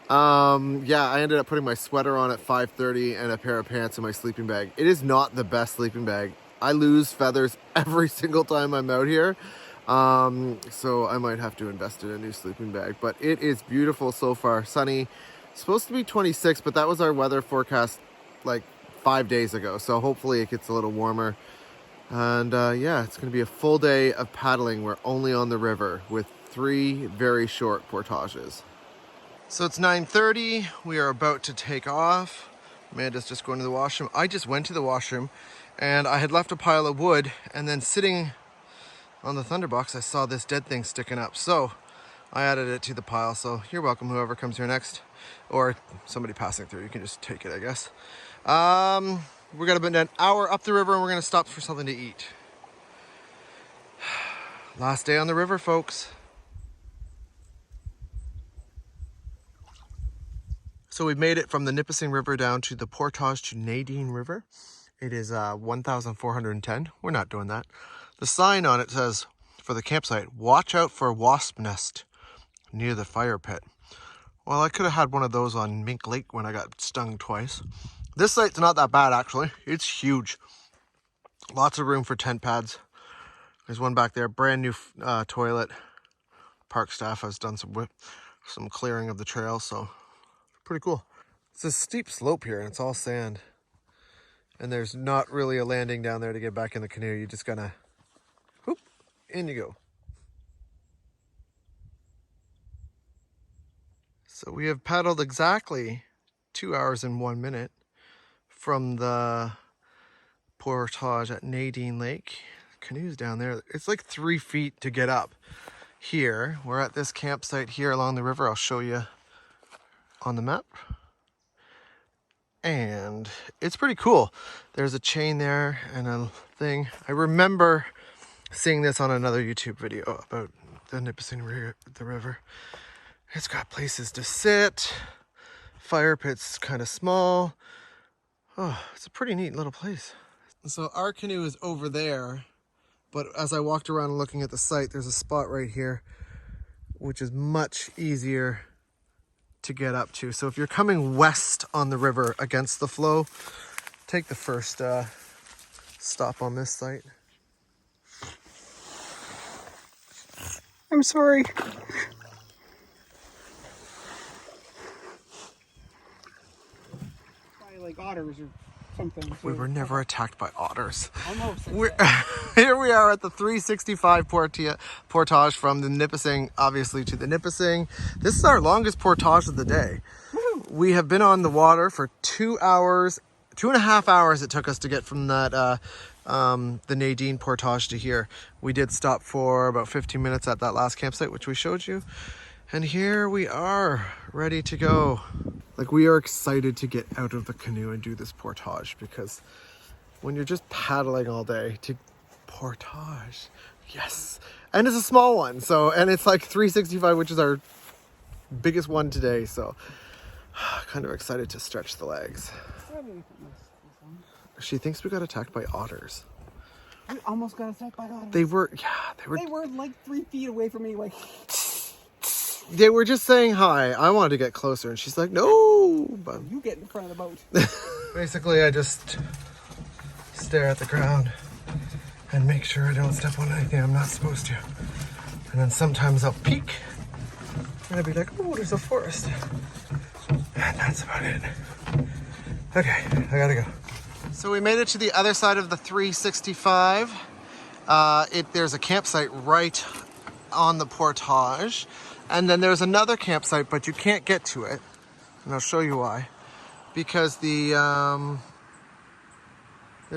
I ended up putting my sweater on at 5:30 and a pair of pants in my sleeping bag. It is not the best sleeping bag. I lose feathers every single time I'm out here. So I might have to invest in a new sleeping bag, but it is beautiful so far. Sunny. Supposed to be 26, but that was our weather forecast like 5 days ago. So hopefully it gets a little warmer. And yeah, it's going to be a full day of paddling. We're only on the river with 3 very short portages. So it's 9:30. We are about to take off. Amanda's just going to the washroom. I just went to the washroom and I had left a pile of wood, and then sitting on the Thunderbox, I saw this dead thing sticking up. So I added it to the pile. So you're welcome, whoever comes here next, or somebody passing through. You can just take it, I guess. We're gonna be an hour up the river and we're gonna stop for something to eat. Last day on the river, folks. So we've made it from the Nipissing River down to the portage to Nadine River. It is 1,410. We're not doing that. The sign on it says, for the campsite, watch out for wasp nest near the fire pit. Well, I could have had one of those on Mink Lake when I got stung twice. This site's not that bad, actually. It's huge. Lots of room for tent pads. There's one back there, brand new toilet. Park staff has done some clearing of the trail, so pretty cool. It's a steep slope here and it's all sand. And there's not really a landing down there to get back in the canoe. You just gotta, whoop, in you go. So we have paddled exactly 2 hours and 1 minute from the portage at Nadine Lake. Canoes down there. It's like 3 feet to get up. Here, we're at this campsite here along the river. I'll show you on the map. And it's pretty cool. There's a chain there and a thing. I remember seeing this on another YouTube video about the Nipissing the river. It's got places to sit. Fire pit's kind of small. Oh, it's a pretty neat little place. So our canoe is over there, but as I walked around looking at the site, there's a spot right here, which is much easier to get up to. So if you're coming west on the river against the flow, take the first stop on this site. I'm sorry. Probably like otters or something. So We were never attacked by otters. almost. Here we are at the 365 portage from the Nipissing, obviously, to the Nipissing. This is our longest portage of the day. We have been on the water for 2 hours, 2.5 hours it took us to get from that the Nadine portage to here. We did stop for about 15 minutes at that last campsite, which we showed you. And here we are, ready to go. Like, we are excited to get out of the canoe and do this portage, because when you're just paddling all day to portage, yes. And it's a small one, so, and it's like 365, which is our biggest one today, so kind of excited to stretch the legs. She thinks we got attacked by otters. We almost got attacked by otters. They were like 3 feet away from me, like. They were just saying hi. I wanted to get closer, and she's like, no. But You get in front of the boat. basically, I just stare at the ground and make sure I don't step on anything I'm not supposed to. And then sometimes I'll peek, and I'll be like, oh, there's a forest. And that's about it. Okay, I gotta go. So we made it to the other side of the 365. There's a campsite right on the portage. And then there's another campsite, but you can't get to it. And I'll show you why. Because there's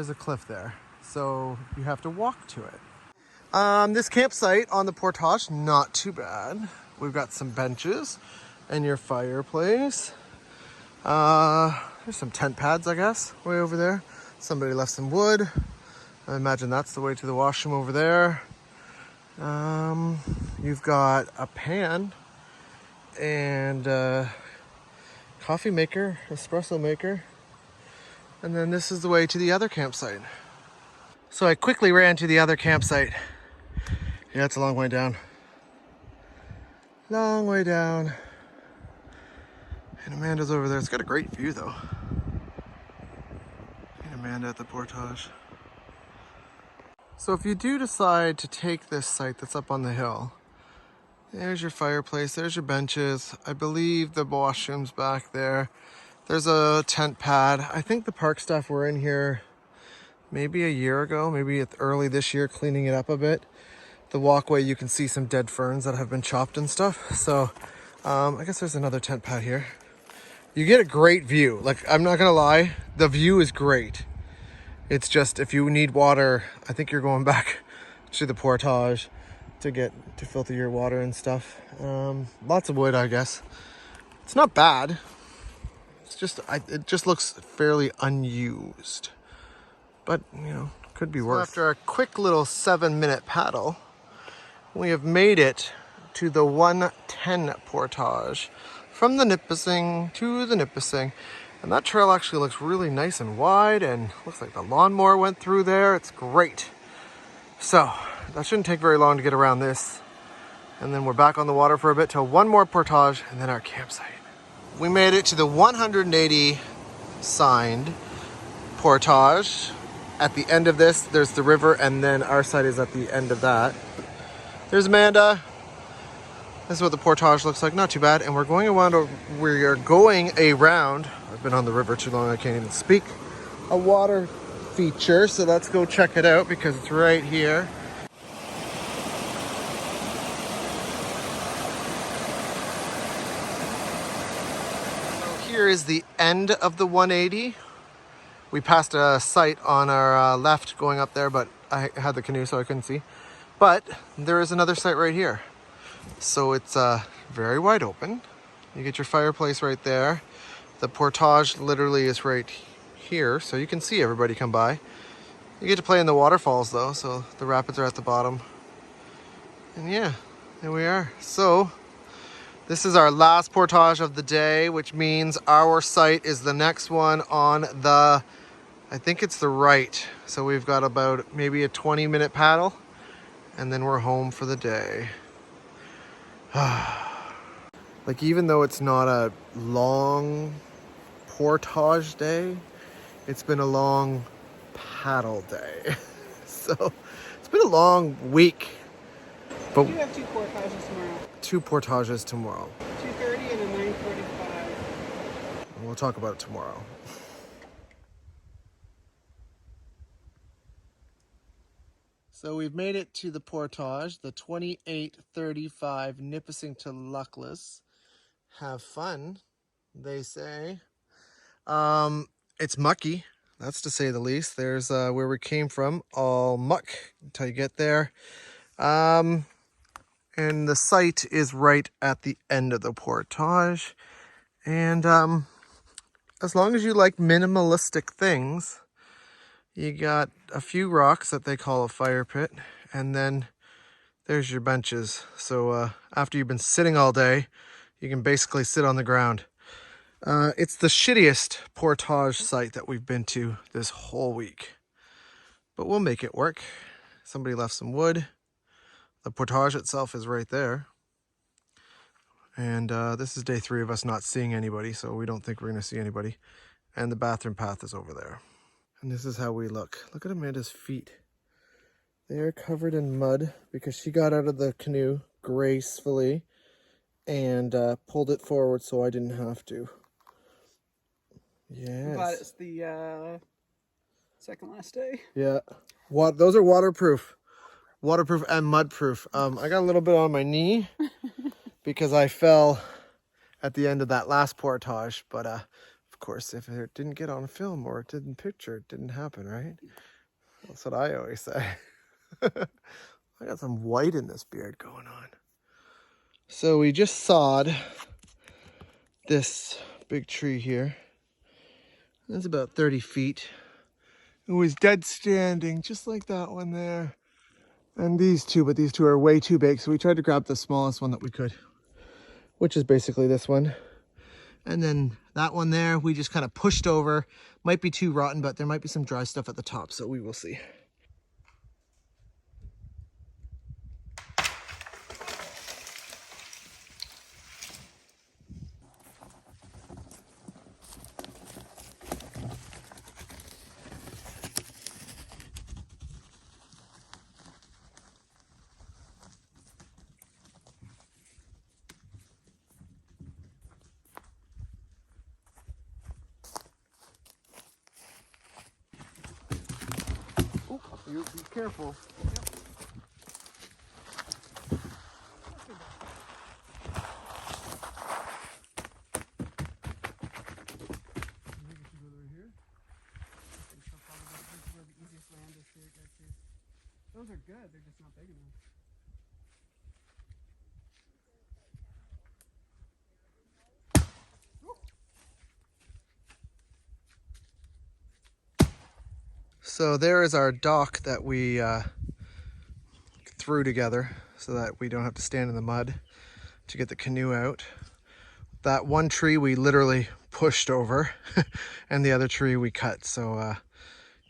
a cliff there. So you have to walk to it. This campsite on the portage, not too bad. We've got some benches and your fireplace. There's some tent pads, I guess, way over there. Somebody left some wood. I imagine that's the way to the washroom over there. You've got a pan and a coffee maker, espresso maker. And then this is the way to the other campsite. So I quickly ran to the other campsite. Yeah, it's a long way down. Long way down. And Amanda's over there. It's got a great view though. And Amanda at the portage. So if you do decide to take this site that's up on the hill, there's your fireplace, there's your benches. I believe the washroom's back there. There's a tent pad. I think the park staff were in here maybe a year ago, maybe early this year, cleaning it up a bit. The walkway, you can see some dead ferns that have been chopped and stuff. So I guess there's another tent pad here. You get a great view. Like, I'm not gonna lie, the view is great. It's just, if you need water, I think you're going back to the portage to filter your water and stuff. Lots of wood, I guess. It's not bad. It's just, it just looks fairly unused. But, you know, could be worse. After a quick little 7-minute paddle, we have made it to the 110 portage from the Nipissing to the Nipissing. And that trail actually looks really nice and wide, and looks like the lawnmower went through there. It's great. So that shouldn't take very long to get around this. And then we're back on the water for a bit till one more portage and then our campsite. We made it to the 180 signed portage. At the end of this, there's the river, and then our side is at the end of that. There's Amanda. This is what the portage looks like. Not too bad. And we're going around. We are going around. I've been on the river too long. I can't even speak. A water feature. So let's go check it out because it's right here. Here is the end of the 180. We passed a site on our left going up there, but I had the canoe so I couldn't see. But there is another site right here. So it's very wide open. You get your fireplace right there. The portage literally is right here, so you can see everybody come by. You get to play in the waterfalls though, so the rapids are at the bottom. And yeah, there we are. So this is our last portage of the day, which means our site is the next one on the, I think it's the right. So we've got about maybe a 20-minute paddle, and then we're home for the day. Like, even though it's not a long portage day, it's been a long paddle day. So it's been a long week. But We do have two portages tomorrow. 2 portages tomorrow. 2:30 and a 9:45. We'll talk about it tomorrow. So we've made it to the portage, the 2835 Nipissing to Luckless. Have fun, they say. It's mucky, that's to say the least. There's where we came from, all muck until you get there. And the site is right at the end of the portage. And as long as you like minimalistic things, you got a few rocks that they call a fire pit, and then there's your benches. So after you've been sitting all day, you can basically sit on the ground. It's the shittiest portage site that we've been to this whole week, but we'll make it work. Somebody left some wood. The portage itself is right there. And this is day 3 of us not seeing anybody, so we don't think we're going to see anybody. And the bathroom path is over there. And this is how we look. Look at Amanda's feet. They are covered in mud because she got out of the canoe gracefully and pulled it forward so I didn't have to. Yes. But it's the second last day. Yeah. Those are waterproof. Waterproof and mud-proof. I got a little bit on my knee because I fell at the end of that last portage, but of course, if it didn't get on film or it didn't picture, it didn't happen, right? That's what I always say. I got some white in this beard going on. So we just sawed this big tree here. That's about 30 feet. It was dead standing, just like that one there. And these two, but these two are way too big, so we tried to grab the smallest one that we could, which is basically this one. And then that one there, we just kind of pushed over. Might be too rotten, but there might be some dry stuff at the top, so we will see. Oh, you be careful. Those are good, they're just not big enough. So there is our dock that we threw together so that we don't have to stand in the mud to get the canoe out. That one tree we literally pushed over and the other tree we cut. So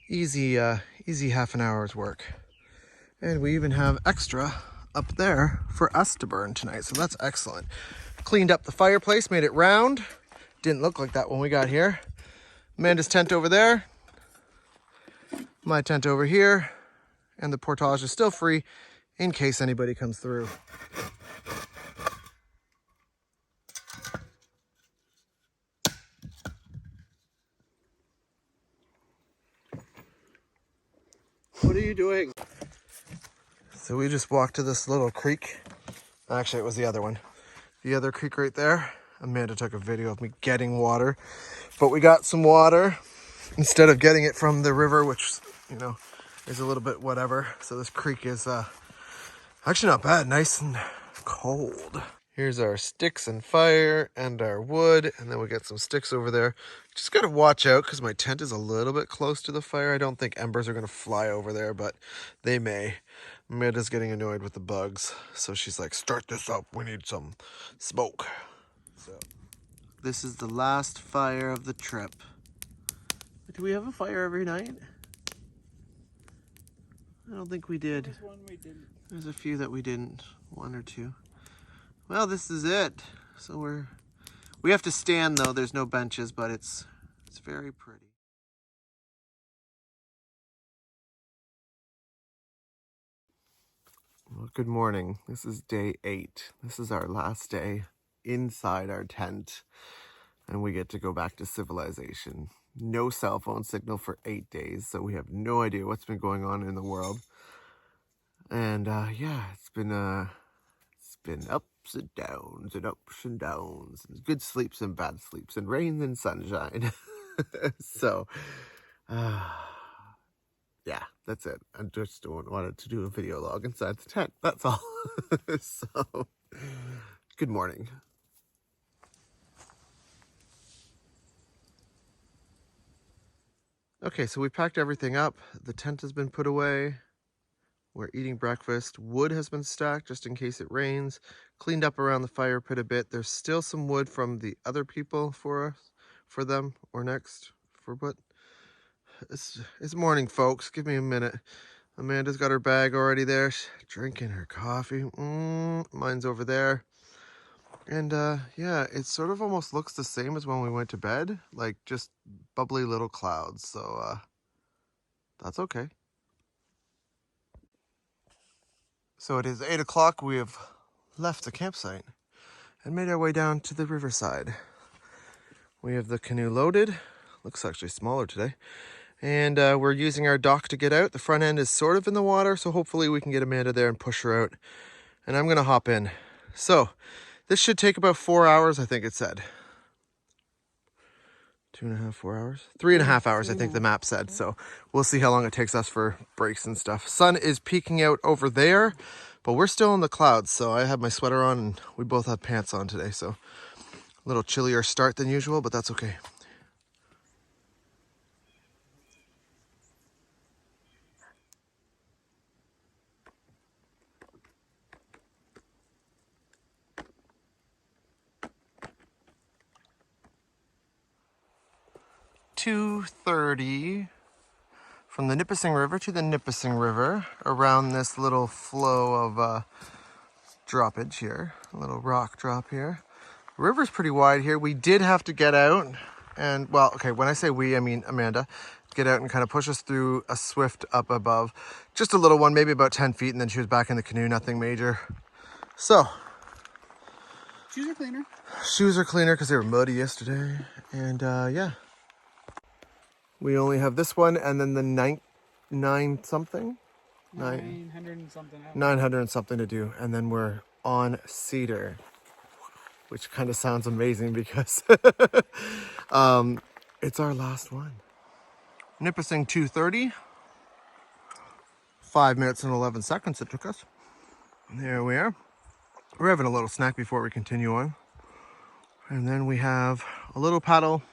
easy half an hour's work. And we even have extra up there for us to burn tonight. So that's excellent. Cleaned up the fireplace, made it round. Didn't look like that when we got here. Amanda's tent over there. My tent over here. And the portage is still free in case anybody comes through. What are you doing? So we just walked to this little creek. Actually, it was the other one. The other creek right there. Amanda took a video of me getting water, but we got some water instead of getting it from the river, which, you know, is a little bit whatever. So this creek is actually not bad, nice and cold. Here's our sticks and fire and our wood, and then we got some sticks over there. Just gotta watch out because my tent is a little bit close to the fire. I don't think embers are gonna fly over there, but they may. Amanda's getting annoyed with the bugs, so she's like, start this up, we need some smoke. So this is the last fire of the trip. Do we have a fire every night? I don't think we did. There's one we didn't. There's a few that we didn't, one or two. Well, this is it. So we have to stand though. There's no benches, but it's very pretty. Well, good morning. This is day 8. This is our last day inside our tent, and we get to go back to civilization. No cell phone signal for 8 days, so we have no idea what's been going on in the world. And yeah, it's been ups and downs and ups and downs, and good sleeps and bad sleeps, and rain and sunshine. So, yeah, that's it. I just wanted to do a video log inside the tent. That's all. So, good morning. Okay, so we packed everything up. The tent has been put away. We're eating breakfast. Wood has been stacked just in case it rains. Cleaned up around the fire pit a bit. There's still some wood from the other people for them, or next, for what? It's morning, folks. Give me a minute. Amanda's got her bag already there. She's drinking her coffee. Mine's over there. And yeah, it sort of almost looks the same as when we went to bed, like just bubbly little clouds. So that's okay. So it is 8 o'clock. We have left the campsite and made our way down to the riverside. We have the canoe loaded. Looks actually smaller today. And we're using our dock to get out. The front end is sort of in the water, so hopefully we can get Amanda there and push her out. And I'm gonna hop in. So this should take about 4 hours, I think it said. 2.5, 4 hours? 3.5 hours, I think the map said. So we'll see how long it takes us for breaks and stuff. Sun is peeking out over there, but we're still in the clouds. So I have my sweater on and we both have pants on today. So a little chillier start than usual, but that's okay. .230 from the Nipissing River to the Nipissing River around this little flow of droppage here, a little rock drop here. The river's pretty wide here. We did have to get out and, well, okay, when I say we, I mean Amanda, get out and kind of push us through a swift up above. Just a little one, maybe about 10 feet, and then she was back in the canoe, nothing major. So. Shoes are cleaner. Shoes are cleaner because they were muddy yesterday. And yeah. We only have this one and then the 900 something. 900 and something. 900 and something to do. And then we're on Cedar, which kind of sounds amazing because it's our last one. Nipissing 230. 5 minutes and 11 seconds it took us. There we are. We're having a little snack before we continue on. And then we have a little paddle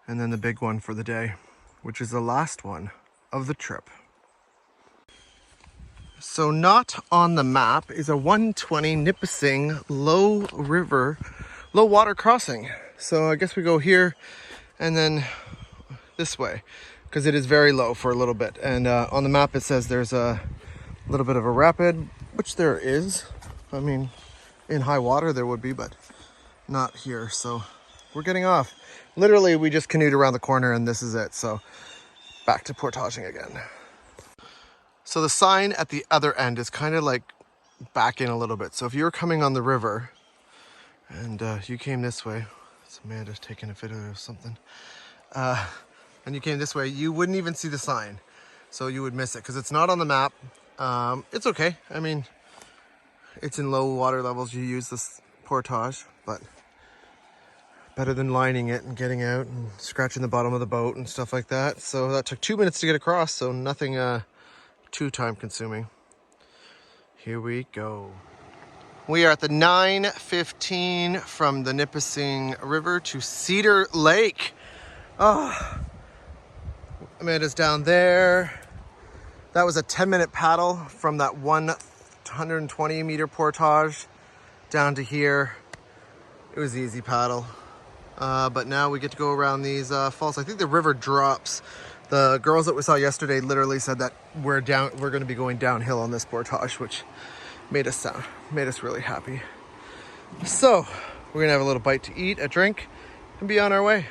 and then the big one for the day, which is the last one of the trip. So not on the map is a 120 Nipissing low water crossing. So I guess we go here and then this way because it is very low for a little bit. And on the map it says there's a little bit of a rapid, which there is. I mean, in high water there would be, but not here. So we're getting off. Literally, we just canoed around the corner and this is it. So back to portaging again. So the sign at the other end is kind of like back in a little bit. So if you're coming on the river and you came this way, it's Amanda taking a video of something, and you came this way, you wouldn't even see the sign. So you would miss it because it's not on the map. It's okay. I mean, it's in low water levels. You use this portage, but Better than lining it and getting out and scratching the bottom of the boat and stuff like that. So that took 2 minutes to get across, so nothing too time consuming. Here we go. We are at the 9:15 from the Nipissing River to Cedar Lake. Oh, Amanda's down there. That was a 10-minute paddle from that 120 meter portage down to here. It was easy paddle. But now we get to go around these falls. I think the river drops. The girls that we saw yesterday literally said that we're going to be going downhill on this portage, which made us really happy. So we're gonna have a little bite to eat, a drink, and be on our way.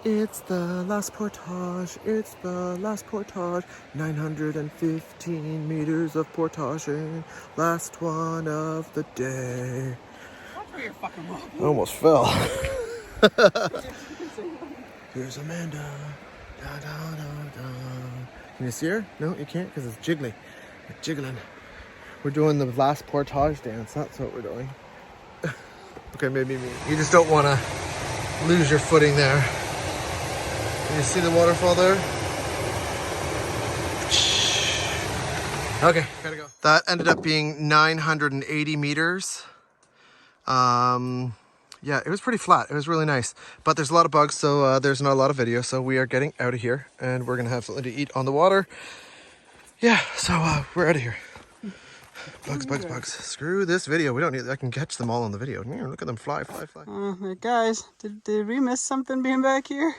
It's the last portage. It's the last portage. 915 meters of portaging. Last one of the day. Watch where you're fucking wrong. I almost fell. Here's Amanda. Da, da, da, da. Can you see her? No, you can't because it's jiggly. It's jiggling. We're doing the last portage dance. That's what we're doing. Okay, maybe me. You just don't want to lose your footing there. Can you see the waterfall there? Okay, gotta go. That ended up being 980 meters. Yeah, it was pretty flat. It was really nice. But there's a lot of bugs, so there's not a lot of video. So we are getting out of here, and we're going to have something to eat on the water. Yeah, so we're out of here. Bugs, bugs, bugs. Screw this video. We don't need... I can catch them all on the video. Look at them fly, fly, fly. Guys, did we miss something being back here?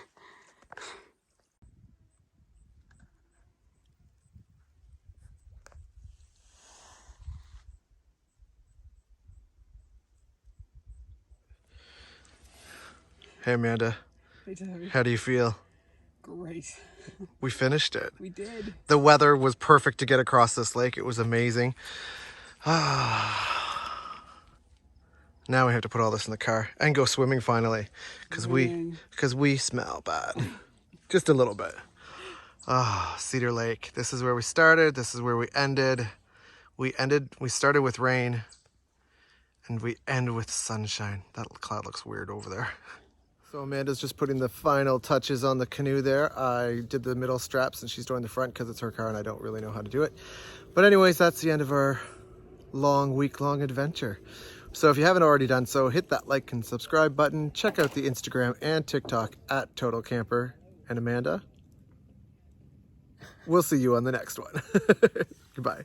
Hey, Amanda. Hey, Debbie. How do you feel? Great. We finished it. We did. The weather was perfect to get across this lake. It was amazing. Now we have to put all this in the car and go swimming finally, because we smell bad, just a little bit. Cedar Lake. This is where we started. This is where we ended. We started with rain, and we end with sunshine. That cloud looks weird over there. So Amanda's just putting the final touches on the canoe there. I did the middle straps and she's doing the front because it's her car and I don't really know how to do it. But anyways, that's the end of our week-long adventure. So if you haven't already done so, hit that like and subscribe button. Check out the Instagram and TikTok at Total Camper. And Amanda, we'll see you on the next one. Goodbye.